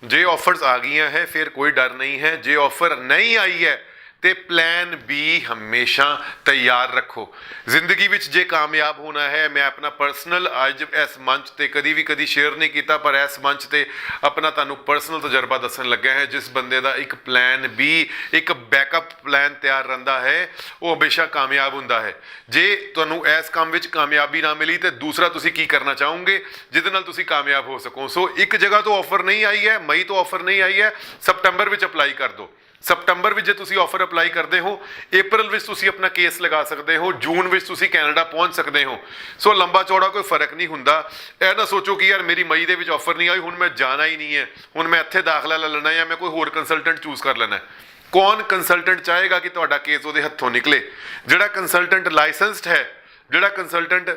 ਜੇ ਆਫਰਸ ਆ ਗਈਆਂ ਹੈ ਫਿਰ ਕੋਈ ਡਰ ਨਹੀਂ ਹੈ। ਜੇ ਆਫਰ ਨਹੀਂ ਆਈ ਹੈ ਤੇ ਪਲਾਨ B ਹਮੇਸ਼ਾ ਤਿਆਰ ਰੱਖੋ। ਜ਼ਿੰਦਗੀ ਵਿੱਚ ਜੇ ਕਾਮਯਾਬ ਹੋਣਾ ਹੈ, ਮੈਂ ਆਪਣਾ ਪਰਸਨਲ ਅੱਜ ਇਸ ਮੰਚ ਤੇ ਕਦੀ ਸ਼ੇਅਰ ਨਹੀਂ ਕੀਤਾ, ਪਰ ਇਸ ਮੰਚ ਤੇ ਆਪਣਾ ਤੁਹਾਨੂੰ ਪਰਸਨਲ ਤਜਰਬਾ ਦੱਸਣ ਲੱਗਾ ਹੈ। ਜਿਸ ਬੰਦੇ ਦਾ ਇੱਕ ਪਲਾਨ B, ਇੱਕ ਬੈਕਅਪ ਪਲਾਨ ਤਿਆਰ ਰਹਿੰਦਾ ਹੈ ਉਹ ਹਮੇਸ਼ਾ ਕਾਮਯਾਬ ਹੁੰਦਾ ਹੈ। ਜੇ ਤੁਹਾਨੂੰ ਇਸ ਕੰਮ ਵਿੱਚ ਕਾਮਯਾਬੀ ਨਾ ਮਿਲੀ ਤੇ ਦੂਸਰਾ ਤੁਸੀਂ ਕੀ ਕਰਨਾ ਚਾਹੋਗੇ ਜਿਹਦੇ ਨਾਲ ਤੁਸੀਂ ਕਾਮਯਾਬ ਹੋ ਸਕੋ। ਸੋ ਇੱਕ ਜਗ੍ਹਾ ਤੋਂ ਆਫਰ ਨਹੀਂ ਆਈ ਹੈ, ਮਈ ਤੋਂ ਆਫਰ ਨਹੀਂ ਆਈ ਹੈ, ਸਪਟੰਬਰ ਵਿੱਚ ਅਪਲਾਈ ਕਰ ਦਿਓ। ਸਪਟੰਬਰ ਵਿੱਚ ਜੇ ਤੁਸੀਂ ਆਫਰ ਅਪਲਾਈ ਕਰਦੇ ਹੋ, ਅਪ੍ਰੈਲ ਵਿੱਚ ਤੁਸੀਂ ਆਪਣਾ ਕੇਸ ਲਗਾ ਸਕਦੇ ਹੋ, ਜੂਨ ਵਿੱਚ ਤੁਸੀਂ ਕੈਨੇਡਾ ਪਹੁੰਚ ਸਕਦੇ ਹੋ। ਸੋ ਲੰਬਾ ਚੌੜਾ ਕੋਈ ਫਰਕ ਨਹੀਂ ਹੁੰਦਾ। ਇਹ ਨਾ ਸੋਚੋ ਕਿ ਯਾਰ ਮੇਰੀ ਮਈ ਦੇ ਵਿੱਚ ਆਫਰ ਨਹੀਂ ਆਈ, ਹੁਣ ਮੈਂ ਜਾਣਾ ਹੀ ਨਹੀਂ ਹੈ, ਹੁਣ ਮੈਂ ਇੱਥੇ ਦਾਖਲਾ ਲੈ ਲੈਣਾ ਜਾਂ ਮੈਂ ਕੋਈ ਹੋਰ ਕੰਸਲਟੈਂਟ ਚੂਜ਼ ਕਰ ਲੈਣਾ। ਕੌਣ ਕੰਸਲਟੈਂਟ ਚਾਹੇਗਾ ਕਿ ਤੁਹਾਡਾ ਕੇਸ ਉਹਦੇ ਹੱਥੋਂ ਨਿਕਲੇ? ਜਿਹੜਾ ਕੰਸਲਟੈਂਟ ਲਾਇਸੈਂਸਡ ਹੈ, ਜਿਹੜਾ ਕੰਸਲਟੈਂਟ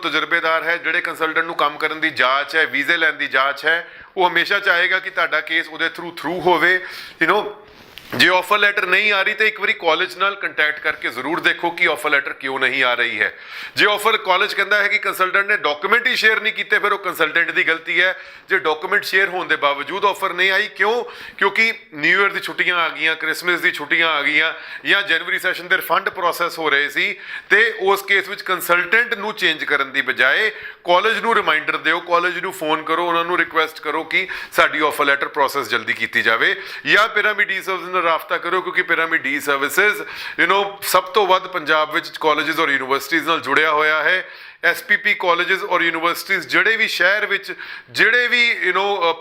ਤਜਰਬੇਦਾਰ ਹੈ, ਜਿਹੜੇ ਕੰਸਲਟੈਂਟ ਨੂੰ ਕੰਮ ਕਰਨ ਦੀ ਜਾਂਚ ਹੈ, ਵੀਜ਼ੇ ਲੈਣ ਦੀ ਜਾਂਚ ਹੈ, ਉਹ ਹਮੇਸ਼ਾ ਚਾਹੇਗਾ ਕਿ ਤੁਹਾਡਾ ਕੇਸ ਉਹਦੇ ਥਰੂ ਹੋਵੇ। ਜੇ ਆਫਰ ਲੈਟਰ ਨਹੀਂ ਆ ਰਹੀ ਤਾਂ ਇੱਕ ਵਾਰੀ ਕਾਲਜ ਨਾਲ ਕੰਟੈਕਟ ਕਰਕੇ ਜ਼ਰੂਰ ਦੇਖੋ ਕਿ ਆਫਰ ਲੈਟਰ ਕਿਉਂ ਨਹੀਂ ਆ ਰਹੀ ਹੈ। ਜੇ ਆਫਰ ਕਾਲਜ ਕਹਿੰਦਾ ਹੈ ਕਿ ਕੰਸਲਟੈਂਟ ਨੇ ਡਾਕੂਮੈਂਟ ਹੀ ਸ਼ੇਅਰ ਨਹੀਂ ਕੀਤੇ, ਫਿਰ ਉਹ ਕੰਸਲਟੈਂਟ ਦੀ ਗਲਤੀ ਹੈ। ਜੇ ਡਾਕੂਮੈਂਟ ਸ਼ੇਅਰ ਹੋਣ ਦੇ ਬਾਵਜੂਦ ਆਫਰ ਨਹੀਂ ਆਈ, ਕਿਉਂਕਿ ਨਿਊ ਈਅਰ ਦੀ ਛੁੱਟੀਆਂ ਆ ਗਈਆਂ, ਕ੍ਰਿਸਮਸ ਦੀ ਛੁੱਟੀਆਂ ਆ ਗਈਆਂ, ਜਾਂ ਜਨਵਰੀ ਸੈਸ਼ਨ ਦੇ ਰਿਫੰਡ ਪ੍ਰੋਸੈਸ ਹੋ ਰਹੇ ਸੀ, ਤੇ ਉਸ ਕੇਸ ਵਿੱਚ ਕੰਸਲਟੈਂਟ ਨੂੰ ਚੇਂਜ ਕਰਨ ਦੀ ਬਜਾਏ ਕਾਲਜ ਨੂੰ ਰਿਮਾਈਂਡਰ ਦਿਓ, ਕਾਲਜ ਨੂੰ ਫੋਨ ਕਰੋ, ਉਹਨਾਂ ਨੂੰ ਰਿਕੁਐਸਟ ਕਰੋ ਕਿ ਸਾਡੀ ਆਫਰ ਲੈਟਰ ਪ੍ਰੋਸੈਸ ਜਲਦੀ ਕੀਤੀ ਜਾਵੇ, ਜਾਂ ਪਿਰਾਮਿਡ ਈ-ਸਰਵਿਸ ਨਾਲ ਰਾਬਤਾ ਕਰੋ ਕਿਉਂਕਿ ਪਿਰਾਮਿਡ ਈ-ਸਰਵਿਸਿਜ਼ ਸਭ ਤੋਂ ਵੱਧ ਪੰਜਾਬ ਵਿੱਚ ਕਾਲਜਸ ਔਰ ਯੂਨੀਵਰਸਿਟੀਜ਼ ਨਾਲ ਜੁੜਿਆ ਹੋਇਆ ਹੈ। SPP ਕਾਲਜਸ ਔਰ ਯੂਨੀਵਰਸਿਟੀਜ਼ ਜਿਹੜੇ ਵੀ ਸ਼ਹਿਰ ਵਿੱਚ, ਜਿਹੜੇ ਵੀ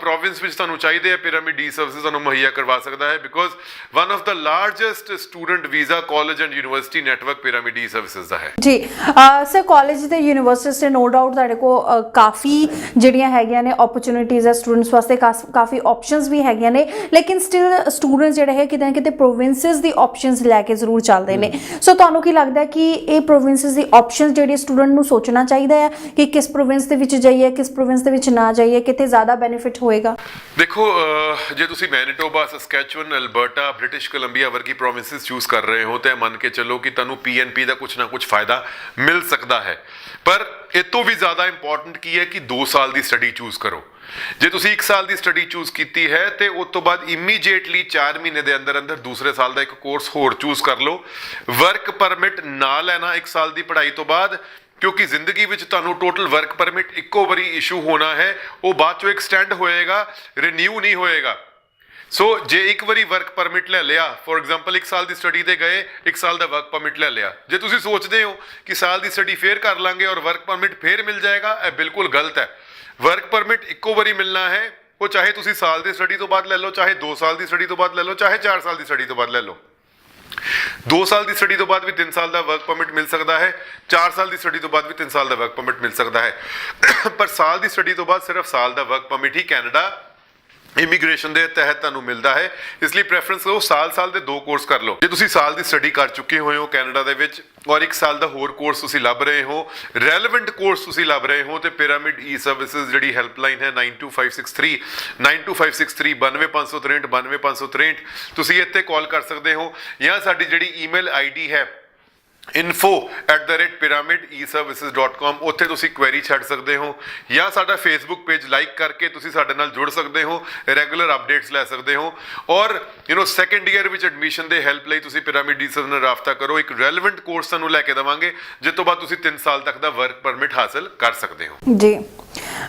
ਪ੍ਰੋਵਿੰਸ ਵਿੱਚ ਤੁਹਾਨੂੰ ਚਾਹੀਦੇ ਆ, ਪਿਰਾਮਿਡ ਈ-ਸਰਵਿਸਿਜ਼ ਤੁਹਾਨੂੰ ਮੁਹੱਈਆ ਕਰਵਾ ਸਕਦਾ ਹੈ because one of the largest student visa college and university network Pyramid eServices ਦਾ ਹੈ। ਜੀ ਸਰ, ਕਾਲਜ ਤੇ ਯੂਨੀਵਰਸਿਟੀਜ਼ ਤੇ ਨੋ ਡਾਊਟ ਤੁਹਾਡੇ ਕੋਲ ਕਾਫੀ ਜਿਹੜੀਆਂ ਹੈਗੀਆਂ ਨੇ ਓਪਰਚੁਨਿਟੀਜ਼ ਹੈ ਸਟੂਡੈਂਟਸ ਵਾਸਤੇ, ਕਾਫੀ ਆਪਸ਼ਨਸ ਵੀ ਹੈਗੀਆਂ ਨੇ, ਲੇਕਿਨ ਸਟਿਲ ਸਟੂਡੈਂਟਸ ਜਿਹੜੇ ਹੈ ਕਿਤੇ ਨਾ ਕਿਤੇ ਪ੍ਰੋਵਿੰਸਿਸ ਦੀ ਆਪਸ਼ਨਸ ਲੈ ਕੇ ਜ਼ਰੂਰ ਚੱਲਦੇ ਨੇ। ਸੋ ਤੁਹਾਨੂੰ ਕੀ ਲੱਗਦਾ ਕਿ ਇਹ ਪ੍ਰੋਵਿੰਸਿਸ ਦੀ ਆਪਸ਼ਨਸ ਜਿਹੜੀ ਸਟੂਡੈਂਟ ਨੂੰ ਸੋਚਣਾ ਚਾਹੀਦਾ ਹੈ ਕਿ ਕਿਸ ਪ੍ਰੋਵਿੰਸ ਦੇ ਵਿੱਚ ਜਾਈਏ, ਕਿਸ ਪ੍ਰੋਵਿੰਸ ਦੇ ਵਿੱਚ ਨਾ ਜਾਈਏ, ਕਿਤੇ ਜ਼ਿਆਦਾ ਬੈਨੀਫਿਟ ਹੋਏਗਾ? ਦੇਖੋ, ਜੇ ਤੁਸੀਂ Manitoba, Saskatchewan, Alberta, British Columbia ਵਰਗੀ ਪ੍ਰੋਵਿੰਸਿਸ ਚੂਜ਼ ਕਰ ਰਹੇ ਹੋ ਤੇ ਮੰਨ ਕੇ ਚੱਲੋ ਕਿ ਤੁਹਾਨੂੰ PNP ਦਾ ਕੁਝ ਨਾ ਕੁਝ ਫਾਇਦਾ ਮਿਲ ਸਕਦਾ ਹੈ, ਪਰ ਇਹ ਤੋਂ ਵੀ ਜ਼ਿਆਦਾ ਇੰਪੋਰਟੈਂਟ ਕੀ ਹੈ ਕਿ 2 ਸਾਲ ਦੀ ਸਟੱਡੀ ਚੂਜ਼ ਕਰੋ। ਜੇ ਤੁਸੀਂ 1 ਸਾਲ ਦੀ ਸਟੱਡੀ ਚੂਜ਼ ਕੀਤੀ ਹੈ ਤੇ ਉਸ ਤੋਂ ਬਾਅਦ ਇਮੀਡੀਏਟਲੀ 4 ਮਹੀਨੇ ਦੇ ਅੰਦਰ ਦੂਸਰੇ ਸਾਲ ਦਾ ਇੱਕ ਕੋਰਸ ਹੋਰ ਚੂਜ਼ ਕਰ ਲਓ। ਵਰਕ ਪਰਮਿਟ ਨਾ ਲੈਣਾ 1 ਸਾਲ ਦੀ ਪੜ੍ਹਾਈ ਤੋਂ ਬਾਅਦ, ਕਿਉਂਕਿ ਜ਼ਿੰਦਗੀ ਵਿੱਚ ਤੁਹਾਨੂੰ ਟੋਟਲ ਵਰਕ ਪਰਮਿਟ ਇੱਕੋ ਵਾਰੀ ਇਸ਼ੂ ਹੋਣਾ ਹੈ, ਉਹ ਬਾਅਦ ਚੋਂ ਐਕਸਟੈਂਡ ਹੋਏਗਾ, ਰਿਨਿਊ ਨਹੀਂ ਹੋਏਗਾ। ਸੋ ਜੇ ਇੱਕ ਵਾਰੀ ਵਰਕ ਪਰਮਿਟ ਲੈ ਲਿਆ, ਫੋਰ ਐਗਜ਼ਾਮਪਲ 1 ਸਾਲ ਦੀ ਸਟੱਡੀ ਤੇ ਗਏ, 1 ਸਾਲ ਦਾ ਵਰਕ ਪਰਮਿਟ ਲੈ ਲਿਆ, ਜੇ ਤੁਸੀਂ ਸੋਚਦੇ ਹੋ ਕਿ ਸਾਲ ਦੀ ਸਟੱਡੀ ਫੇਰ ਕਰ ਲਾਂਗੇ ਔਰ ਵਰਕ ਪਰਮਿਟ ਫੇਰ ਮਿਲ ਜਾਏਗਾ, ਇਹ ਬਿਲਕੁਲ ਗਲਤ ਹੈ। ਵਰਕ ਪਰਮਿਟ ਇੱਕੋ ਵਾਰੀ ਮਿਲਣਾ ਹੈ, ਉਹ ਚਾਹੇ ਤੁਸੀਂ ਸਾਲ ਦੀ ਸਟੱਡੀ ਤੋਂ ਬਾਅਦ ਲੈ ਲਓ, ਚਾਹੇ 2 ਸਾਲ ਦੀ ਸਟੱਡੀ ਤੋਂ ਬਾਅਦ ਲੈ ਲਓ, ਚਾਹੇ 4 ਸਾਲ ਦੀ ਸਟੱਡੀ ਤੋਂ ਬਾਅਦ ਲੈ ਲਓ। 2 ਸਾਲ ਦੀ ਸਟੱਡੀ ਤੋਂ ਬਾਅਦ ਵੀ 3 ਸਾਲ ਦਾ ਵਰਕ ਪਰਮਿਟ ਮਿਲ ਸਕਦਾ ਹੈ, 4 ਸਾਲ ਦੀ ਸਟੱਡੀ ਤੋਂ ਬਾਅਦ ਵੀ 3 ਸਾਲ ਦਾ ਵਰਕ ਪਰਮਿਟ ਮਿਲ ਸਕਦਾ ਹੈ। ਪਰ ਸਾਲ ਦੀ ਸਟੱਡੀ ਤੋਂ ਬਾਅਦ ਸਿਰਫ ਸਾਲ ਦਾ ਵਰਕ ਪਰਮਿਟ ਹੀ ਕੈਨੇਡਾ ਇਮੀਗ੍ਰੇਸ਼ਨ ਦੇ ਤਹਿਤ ਤੁਹਾਨੂੰ ਮਿਲਦਾ ਹੈ। ਇਸ ਲਈ ਪ੍ਰੈਫਰੈਂਸ ਕਰੋ ਸਾਲ ਦੇ 2 ਕੋਰਸ ਕਰ ਲਓ। ਜੇ ਤੁਸੀਂ ਸਾਲ ਦੀ ਸਟੱਡੀ ਕਰ ਚੁੱਕੇ ਹੋਏ ਹੋ ਕੈਨੇਡਾ ਦੇ ਵਿੱਚ ਔਰ 1 ਸਾਲ ਦਾ ਹੋਰ ਕੋਰਸ ਤੁਸੀਂ ਲੱਭ ਰਹੇ ਹੋ, ਰੈਲੇਵੈਂਟ ਕੋਰਸ ਤੁਸੀਂ ਲੱਭ ਰਹੇ ਹੋ, ਤੇ ਪਿਰਾਮਿਡ ਈ ਸਰਵਿਸਿਜ਼ ਜਿਹੜੀ ਹੈਲਪਲਾਈਨ ਹੈ 9253 92563 92563 ਤੁਸੀਂ ਇੱਥੇ ਕਾਲ ਕਰ ਸਕਦੇ ਹੋ, ਜਾਂ ਸਾਡੀ ਜਿਹੜੀ ਈਮੇਲ ਆਈਡੀ ਹੈ info@pyramidservices.com ਉੱਥੇ ਤੁਸੀਂ ਕੁਐਰੀ ਛੱਡ ਸਕਦੇ ਹੋ, ਜਾਂ ਸਾਡਾ ਫੇਸਬੁੱਕ ਪੇਜ ਲਾਈਕ ਕਰਕੇ ਤੁਸੀਂ ਸਾਡੇ ਨਾਲ ਜੁੜ ਸਕਦੇ ਹੋ, ਰੈਗੂਲਰ ਅਪਡੇਟਸ ਲੈ ਸਕਦੇ ਹੋ। ਔਰ ਸੈਕੰਡ ਈਅਰ ਵਿੱਚ ਐਡਮਿਸ਼ਨ ਦੇ ਹੈਲਪ ਲਈ ਤੁਸੀਂ ਪਿਰਾਮਿਡ ਰੀਸਰਚ ਨਾਲ ਰਾਬਤਾ ਕਰੋ, ਇੱਕ ਰੈਲੇਵੈਂਟ ਕੋਰਸ ਤੁਹਾਨੂੰ ਲੈ ਕੇ ਦੇਵਾਂਗੇ ਜਿਸ ਤੋਂ ਬਾਅਦ ਤੁਸੀਂ 3 ਸਾਲ ਤੱਕ ਦਾ ਵਰਕ ਪਰਮਿਟ ਹਾਸਲ ਕਰ ਸਕਦੇ ਹੋ। ਜੀ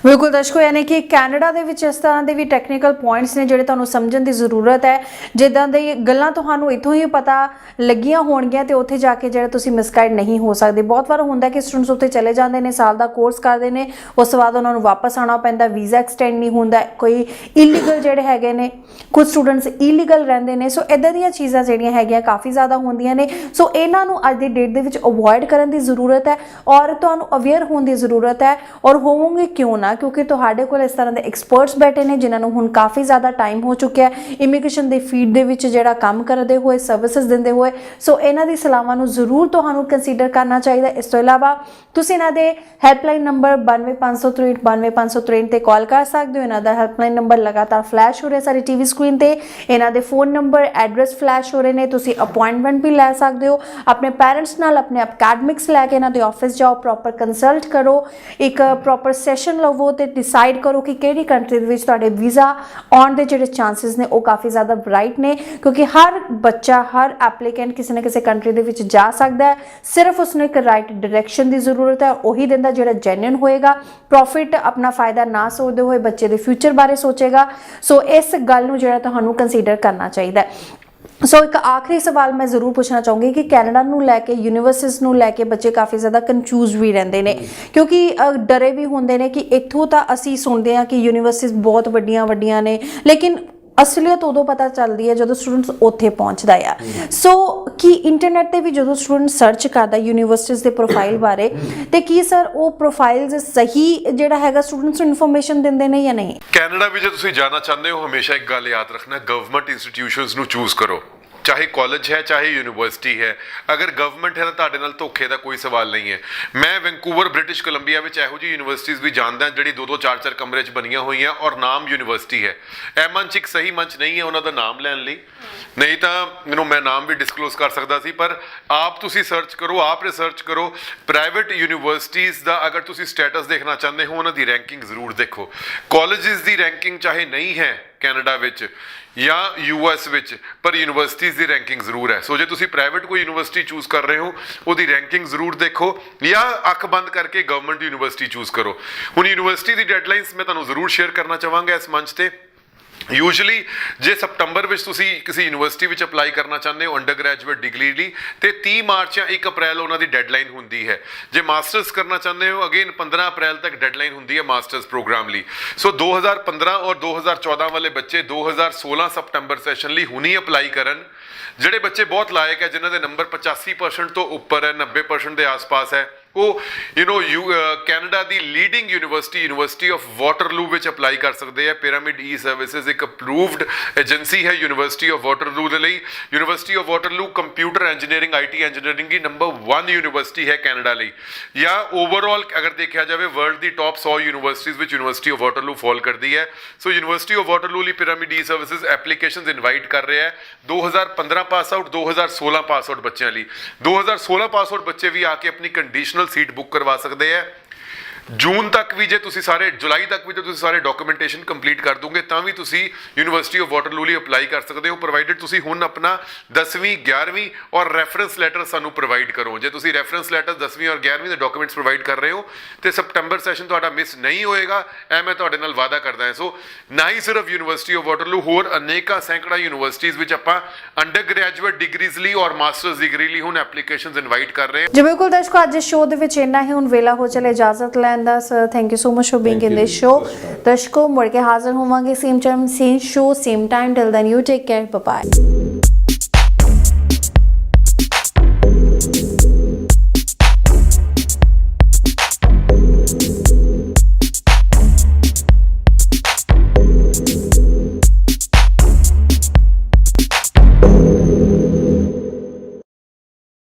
ਬਿਲਕੁਲ ਦਰਸ਼ਕੋ, ਯਾਨੀ ਕਿ ਕੈਨੇਡਾ ਦੇ ਵਿੱਚ ਇਸ ਤਰ੍ਹਾਂ ਦੇ ਵੀ ਟੈਕਨੀਕਲ ਪੁਆਇੰਟਸ ਨੇ ਜਿਹੜੇ ਤੁਹਾਨੂੰ ਸਮਝਣ ਦੀ ਜ਼ਰੂਰਤ ਹੈ। ਜਿੱਦਾਂ ਦੇ ਗੱਲਾਂ ਤੁਹਾਨੂੰ ਇੱਥੋਂ ਹੀ ਪਤਾ ਲੱਗੀਆਂ ਹੋਣਗੀਆਂ ਤੇ ਉੱਥੇ ਜਾ ਕੇ ਜਿਹੜਾ ਤੁਸੀਂ ਮਿਸਗਾਈਡ ਨਹੀਂ ਹੋ ਸਕਦੇ। ਬਹੁਤ ਵਾਰ ਹੁੰਦਾ ਕਿ ਸਟੂਡੈਂਟਸ ਉੱਥੇ ਚਲੇ ਜਾਂਦੇ ਨੇ, ਸਾਲ ਦਾ ਕੋਰਸ ਕਰਦੇ ਨੇ, ਉਸ ਤੋਂ ਬਾਅਦ ਉਹਨਾਂ ਨੂੰ ਵਾਪਸ ਆਉਣਾ ਪੈਂਦਾ, ਵੀਜ਼ਾ ਐਕਸਟੈਂਡ ਨਹੀਂ ਹੁੰਦਾ, ਕੋਈ ਇਲੀਗਲ ਜਿਹੜੇ ਹੈਗੇ ਨੇ, ਕੁਝ ਸਟੂਡੈਂਟਸ ਇਲੀਗਲ ਰਹਿੰਦੇ ਨੇ। ਸੋ ਇਦਾਂ ਦੀਆਂ ਚੀਜ਼ਾਂ ਜਿਹੜੀਆਂ ਹੈਗੀਆਂ ਕਾਫੀ ਜ਼ਿਆਦਾ ਹੁੰਦੀਆਂ ਨੇ। ਸੋ ਇਹਨਾਂ ਨੂੰ ਅੱਜ ਦੀ ਡੇਟ ਦੇ ਵਿੱਚ ਅਵੋਇਡ ਕਰਨ ਦੀ ਜ਼ਰੂਰਤ ਹੈ ਔਰ ਤੁਹਾਨੂੰ ਅਵੇਅਰ ਹੋਣ ਦੀ ਜ਼ਰੂਰਤ ਹੈ। ਔਰ ਹੋਵੋਗੇ ਕਿਉਂ ਨਾ, ਕਿਉਂਕਿ ਤੁਹਾਡੇ ਕੋਲ ਇਸ ਤਰ੍ਹਾਂ ਦੇ ਐਕਸਪਰਟਸ ਬੈਠੇ ਨੇ ਜਿਨ੍ਹਾਂ ਨੂੰ ਹੁਣ ਕਾਫੀ ਜ਼ਿਆਦਾ ਟਾਈਮ ਹੋ ਚੁੱਕਿਆ ਹੈ ਇਮੀਗ੍ਰੇਸ਼ਨ ਦੇ ਫੀਲਡ ਦੇ ਵਿੱਚ ਜਿਹੜਾ ਕੰਮ ਕਰਦੇ ਹੋਏ, ਸਰਵਿਸਿਜ਼ ਦਿੰਦੇ ਹੋਏ। ਸੋ ਇਹਨਾਂ ਦੀ ਸਲਾਹਾਂ ਨੂੰ ਜ਼ਰੂਰ ਤੁਹਾਨੂੰ ਕੰਸੀਡਰ ਕਰਨਾ ਚਾਹੀਦਾ। ਇਸ ਤੋਂ ਇਲਾਵਾ ਤੁਸੀਂ ਇਹਨਾਂ ਦੇ ਹੈਲਪਲਾਈਨ ਨੰਬਰ 92563 92563 ਤੇ ਕਾਲ ਕਰ ਸਕਦੇ ਹੋ। ਇਹਨਾਂ ਦਾ ਹੈਲਪਲਾਈਨ ਨੰਬਰ ਲਗਾਤਾਰ ਫਲੈਸ਼ ਹੋ ਰਿਹਾ ਸਾਡੀ ਟੀਵੀ ਸਕਰੀਨ ਤੇ। ਇਹਨਾਂ ਦੇ ਫੋਨ ਨੰਬਰ, ਐਡਰੈਸ ਫਲੈਸ਼ ਹੋ ਰਹੇ ਨੇ। ਤੁਸੀਂ ਅਪਾਇੰਟਮੈਂਟ ਵੀ ਲੈ ਸਕਦੇ ਹੋ ਆਪਣੇ ਪੈਰੈਂਟਸ ਨਾਲ, ਆਪਣੇ ਅਕੈਡਮਿਕਸ ਲੈ ਕੇ ਇਹਨਾਂ ਦੇ ਆਫਿਸ ਜਾਓ, ਪ੍ਰੋਪਰ ਕੰਸਲਟ ਕਰੋ, ਇੱਕ ਪ੍ਰੋਪਰ ਸੈਸ਼ਨ ਲਵੋ ਤੇ ਡਿਸਾਈਡ ਕਰੋ ਕਿ ਕਿਹੜੀ ਕੰਟਰੀ ਦੇ ਵਿੱਚ ਤੁਹਾਡੇ ਵੀਜ਼ਾ ਆਉਣ ਦੇ ਜਿਹੜੇ ਚਾਂਸਸ ਨੇ ਉਹ ਕਾਫੀ ਜ਼ਿਆਦਾ ਬ੍ਰਾਈਟ ਨੇ, ਕਿਉਂਕਿ ਹਰ ਬੱਚਾ, ਹਰ ਐਪਲੀਕੈਂਟ ਕਿਸੇ ਨਾ ਕਿਸੇ ਕੰਟਰੀ ਦੇ ਵਿੱਚ ਜਾ ਸਕਦਾ ਹੈ। ਸਿਰਫ ਉਸਨੂੰ ਇੱਕ ਰਾਈਟ ਡਾਇਰੈਕਸ਼ਨ ਦੀ ਜ਼ਰੂਰਤ ਹੈ, ਉਹੀ ਦਿੰਦਾ ਜਿਹੜਾ ਜੈਨੂਇਨ ਹੋਏਗਾ, ਪ੍ਰੋਫਿਟ ਆਪਣਾ ਫਾਇਦਾ ਨਾ ਸੋਚਦੇ ਹੋਏ ਬੱਚੇ ਦੇ ਫਿਊਚਰ ਬਾਰੇ ਸੋਚੇਗਾ। ਸੋ ਇਸ ਗੱਲ ਨੂੰ ਜਿਹੜਾ ਤੁਹਾਨੂੰ ਕੰਸੀਡਰ ਕਰਨਾ ਚਾਹੀਦਾ ਹੈ। ਸੋ ਇੱਕ ਆਖਰੀ ਸਵਾਲ ਮੈਂ ਜ਼ਰੂਰ ਪੁੱਛਣਾ ਚਾਹੂੰਗੀ ਕਿ ਕੈਨੇਡਾ ਨੂੰ ਲੈ ਕੇ, ਯੂਨੀਵਰਸਿਟੀਜ਼ ਨੂੰ ਲੈ ਕੇ ਬੱਚੇ ਕਾਫੀ ਜ਼ਿਆਦਾ ਕਨਫਿਊਜ਼ ਵੀ ਰਹਿੰਦੇ ਨੇ, ਕਿਉਂਕਿ ਡਰੇ ਵੀ ਹੁੰਦੇ ਨੇ ਕਿ ਇੱਥੋਂ ਤਾਂ ਅਸੀਂ ਸੁਣਦੇ ਹਾਂ ਕਿ ਯੂਨੀਵਰਸਿਟੀਜ਼ ਬਹੁਤ ਵੱਡੀਆਂ ਵੱਡੀਆਂ ਨੇ, ਲੇਕਿਨ ਅਸਲੀਅਤ ਉਦੋਂ ਪਤਾ ਚੱਲਦੀ ਹੈ ਜਦੋਂ ਸਟੂਡੈਂਟਸ ਉੱਥੇ ਪਹੁੰਚਦਾ ਆ। ਸੋ ਕੀ ਇੰਟਰਨੈਟ ਤੇ ਵੀ ਜਦੋਂ ਸਟੂਡੈਂਟ ਸਰਚ ਕਰਦਾ ਯੂਨੀਵਰਸਿਟੀਜ਼ ਦੇ ਪ੍ਰੋਫਾਈਲ ਬਾਰੇ, ਤੇ ਕੀ ਸਰ ਉਹ ਪ੍ਰੋਫਾਈਲਸ ਸਹੀ ਜਿਹੜਾ ਹੈਗਾ ਸਟੂਡੈਂਟਸ ਨੂੰ ਇਨਫੋਰਮੇਸ਼ਨ ਦਿੰਦੇ ਨੇ ਜਾਂ ਨਹੀਂ? ਕੈਨੇਡਾ ਵਿੱਚ ਜੇ ਤੁਸੀਂ ਜਾਣਾ ਚਾਹੁੰਦੇ ਹੋ, ਹਮੇਸ਼ਾ ਇੱਕ ਗੱਲ ਯਾਦ ਰੱਖਣਾ, ਗਵਰਨਮੈਂਟ ਇੰਸਟੀਟਿਊਸ਼ਨਸ ਨੂੰ ਚੂਜ਼ ਕਰੋ, ਚਾਹੇ ਕਾਲਜ ਹੈ ਚਾਹੇ ਯੂਨੀਵਰਸਿਟੀ ਹੈ। ਅਗਰ ਗਵਰਨਮੈਂਟ ਹੈ ਤਾਂ ਤੁਹਾਡੇ ਨਾਲ ਧੋਖੇ ਦਾ ਕੋਈ ਸਵਾਲ ਨਹੀਂ ਹੈ। ਮੈਂ ਵੈਨਕੂਵਰ, ਬ੍ਰਿਟਿਸ਼ ਕੋਲੰਬੀਆ ਵਿੱਚ ਇਹੋ ਜਿਹੀ ਯੂਨੀਵਰਸਿਟੀਜ਼ ਵੀ ਜਾਣਦਾ ਜਿਹੜੀ 2-2 4-4 ਕਮਰੇ 'ਚ ਬਣੀਆਂ ਹੋਈਆਂ ਔਰ ਨਾਮ ਯੂਨੀਵਰਸਿਟੀ ਹੈ। ਇਹ ਮੰਚ ਇੱਕ ਸਹੀ ਮੰਚ ਨਹੀਂ ਹੈ ਉਹਨਾਂ ਦਾ ਨਾਮ ਲੈਣ ਲਈ, ਨਹੀਂ ਤਾਂ ਮੈਂ ਨਾਮ ਵੀ ਡਿਸਕਲੋਜ਼ ਕਰ ਸਕਦਾ ਸੀ। ਪਰ ਆਪ ਤੁਸੀਂ ਸਰਚ ਕਰੋ, ਆਪ ਰਿਸਰਚ ਕਰੋ। ਪ੍ਰਾਈਵੇਟ ਯੂਨੀਵਰਸਿਟੀਜ਼ ਦਾ ਅਗਰ ਤੁਸੀਂ ਸਟੇਟਸ ਦੇਖਣਾ ਚਾਹੁੰਦੇ ਹੋ, ਉਹਨਾਂ ਦੀ ਰੈਂਕਿੰਗ ਜ਼ਰੂਰ ਦੇਖੋ। ਕਾਲਜਿਸ ਦੀ ਰੈਂਕਿੰਗ ਚਾਹੇ ਨਹੀਂ ਹੈ ਕੈਨੇਡਾ ਵਿੱਚ ਜਾਂ ਯੂਐਸ ਵਿੱਚ, ਪਰ ਯੂਨੀਵਰਸਿਟੀਜ਼ ਦੀ ਰੈਂਕਿੰਗ ਜ਼ਰੂਰ ਹੈ। ਸੋ ਜੇ ਤੁਸੀਂ ਪ੍ਰਾਈਵੇਟ ਕੋਈ ਯੂਨੀਵਰਸਿਟੀ ਚੂਜ਼ ਕਰ ਰਹੇ ਹੋ, ਉਹਦੀ ਰੈਂਕਿੰਗ ਜ਼ਰੂਰ ਦੇਖੋ, ਜਾਂ ਅੱਖ ਬੰਦ ਕਰਕੇ ਗਵਰਨਮੈਂਟ ਯੂਨੀਵਰਸਿਟੀ ਚੂਜ਼ ਕਰੋ। ਹੁਣ ਯੂਨੀਵਰਸਿਟੀ ਦੀ ਡੈਡਲਾਈਨਸ ਮੈਂ ਤੁਹਾਨੂੰ ਜ਼ਰੂਰ ਸ਼ੇਅਰ ਕਰਨਾ ਚਾਹਾਂਗਾ ਇਸ ਮੰਚ ਤੇ। ਯੂਜੂਅਲੀ ਜੇ ਸਪਟੰਬਰ ਵਿੱਚ ਤੁਸੀਂ ਕਿਸੇ ਯੂਨੀਵਰਸਿਟੀ ਵਿੱਚ ਅਪਲਾਈ ਕਰਨਾ ਚਾਹੁੰਦੇ ਹੋ ਅੰਡਰ ਗ੍ਰੈਜੂਏਟ ਡਿਗਰੀ ਲਈ, ਤੇ 30 ਮਾਰਚ ਜਾਂ 1 ਅਪ੍ਰੈਲ ਉਹਨਾਂ ਦੀ ਡੈਡਲਾਈਨ ਹੁੰਦੀ ਹੈ। ਜੇ ਮਾਸਟਰਸ ਕਰਨਾ ਚਾਹੁੰਦੇ ਹੋ, ਅਗੇਨ 15 ਅਪ੍ਰੈਲ ਤੱਕ ਡੈਡਲਾਈਨ ਹੁੰਦੀ ਹੈ ਮਾਸਟਰਸ ਪ੍ਰੋਗਰਾਮ ਲਈ। ਸੋ 2015 ਔਰ 2014 ਵਾਲੇ ਬੱਚੇ 2016 ਸਪਟੰਬਰ ਸੈਸ਼ਨ ਲਈ ਹੁਣੀ ਅਪਲਾਈ ਕਰਨ। ਜਿਹੜੇ ਬੱਚੇ ਬਹੁਤ ਲਾਇਕ ਹੈ, ਜਿਨ੍ਹਾਂ ਦੇ ਨੰਬਰ 85% ਤੋਂ ਉੱਪਰ ਹੈ, 90% ਦੇ ਆਸ-ਪਾਸ ਹੈ, ਉਹ Canada the leading university of Waterloo ਵਿੱਚ ਅਪਲਾਈ ਕਰ ਸਕਦੇ ਆ। ਪਿਰਾਮਿਡ ਈ ਸਰਵਿਸਿਜ਼ ਇੱਕ ਅਪਰੂਵਡ ਏਜੰਸੀ ਹੈ ਯੂਨੀਵਰਸਿਟੀ ਆਫ ਵਾਟਰਲੂ ਦੇ ਲਈ। University of Waterloo computer engineering, IT engineering the number 1 university ਹੈ ਕੈਨੇਡਾ ਲਈ। ਜਾਂ ਓਵਰਆਲ ਅਗਰ ਦੇਖਿਆ ਜਾਵੇ ਵਰਲਡ ਦੀ ਟੌਪ 100 ਯੂਨੀਵਰਸਿਟੀਜ਼ ਵਿੱਚ ਯੂਨੀਵਰਸਿਟੀ ਆਫ ਵਾਟਰਲੂ ਫਾਲ ਕਰਦੀ ਹੈ। ਸੋ ਯੂਨੀਵਰਸਿਟੀ ਆਫ ਵਾਟਰਲੂ ਲਈ pyramid e services applications invite ਕਰ ਰਿਹਾ ਹੈ 2015 ਪਾਸ ਆਊਟ, 2016 ਪਾਸ ਆਊਟ ਬੱਚਿਆਂ ਲਈ। 2016 ਪਾਸ ਆਊਟ ਬੱਚੇ ਵੀ ਆ ਕੇ ਆਪਣੀ ਕੰਡੀਸ਼ਨਲ ਸੀਟ ਬੁੱਕ ਕਰਵਾ ਸਕਦੇ ਆ। ਜੂਨ ਤੱਕ ਵੀ ਜੇ ਤੁਸੀਂ ਸਾਰੇ ਜੁਲਾਈ ਤੱਕ ਵੀ ਜੇ ਤੁਸੀਂ ਸਾਰੇ ਡਾਕੂਮੈਂਟੇਸ਼ਨ ਕੰਪਲੀਟ ਕਰ ਦੋਗੇ ਤਾਂ ਵੀ ਤੁਸੀਂ ਯੂਨੀਵਰਸਿਟੀ ਆਫ ਵਾਟਰਲੂ ਲਈ ਅਪਲਾਈ ਕਰ ਸਕਦੇ ਹੋ, ਪ੍ਰੋਵਾਈਡਡ ਤੁਸੀਂ ਹੁਣ ਆਪਣਾ 10ਵੀਂ 11ਵੀਂ ਔਰ ਰੈਫਰੈਂਸ ਲੈਟਰ ਸਾਨੂੰ ਪ੍ਰੋਵਾਈਡ ਕਰੋ। ਜੇ ਤੁਸੀਂ ਰੈਫਰੈਂਸ ਲੈਟਰ 10ਵੀਂ ਔਰ 11ਵੀਂ ਦੇ ਡਾਕੂਮੈਂਟਸ ਪ੍ਰੋਵਾਈਡ ਕਰ ਰਹੇ ਹੋ ਤੇ ਸਪਟੈਂਬਰ ਸੈਸ਼ਨ ਤੁਹਾਡਾ ਮਿਸ ਨਹੀਂ ਹੋਏਗਾ, ਇਹ ਮੈਂ ਤੁਹਾਡੇ ਨਾਲ ਵਾਅਦਾ ਕਰਦਾ ਹਾਂ। ਸੋ ਨਾ ਹੀ ਸਿਰਫ ਯੂਨੀਵਰਸਿਟੀ ਆਫ ਵਾਟਰਲੂ, ਹੋਰ ਅਨੇਕਾਂ ਸੈਂਕੜਾ ਯੂਨੀਵਰਸਿਟੀਜ਼ ਵਿੱਚ ਆਪਾਂ ਅੰਡਰ ਗ੍ਰੈਜੂਏਟ ਡਿਗਰੀਜ਼ ਲਈ ਔਰ ਮਾਸਟਰਸ ਡਿਗਰੀ ਲਈ ਹੁਣ ਐਪਲੀਕੇਸ਼ਨਸ ਇਨਵਾਈਟ ਕਰ ਰਹੇ ਹਾਂ। ਜੀ ਬਿਲਕੁਲ ਦਰਸ਼ਕੋ, ਅੱਜ ਸ਼ੋਅ ਦੇ ਵਿੱਚ ਇੰਨਾ ਹੀ। ਹੁਣ ਵੇਲਾ ਹੋ ਚਲੇ ਇਜਾਜ਼ਤ ਲੈਣ ਦਾ। Sir thank you so much for being in this show. ਦਰਸ਼ਕੋ ਮੁੜ ਕੇ ਹਾਜ਼ਰ ਹੋਵਾਂਗੇ same time same show same time. Till then you take care, bye bye.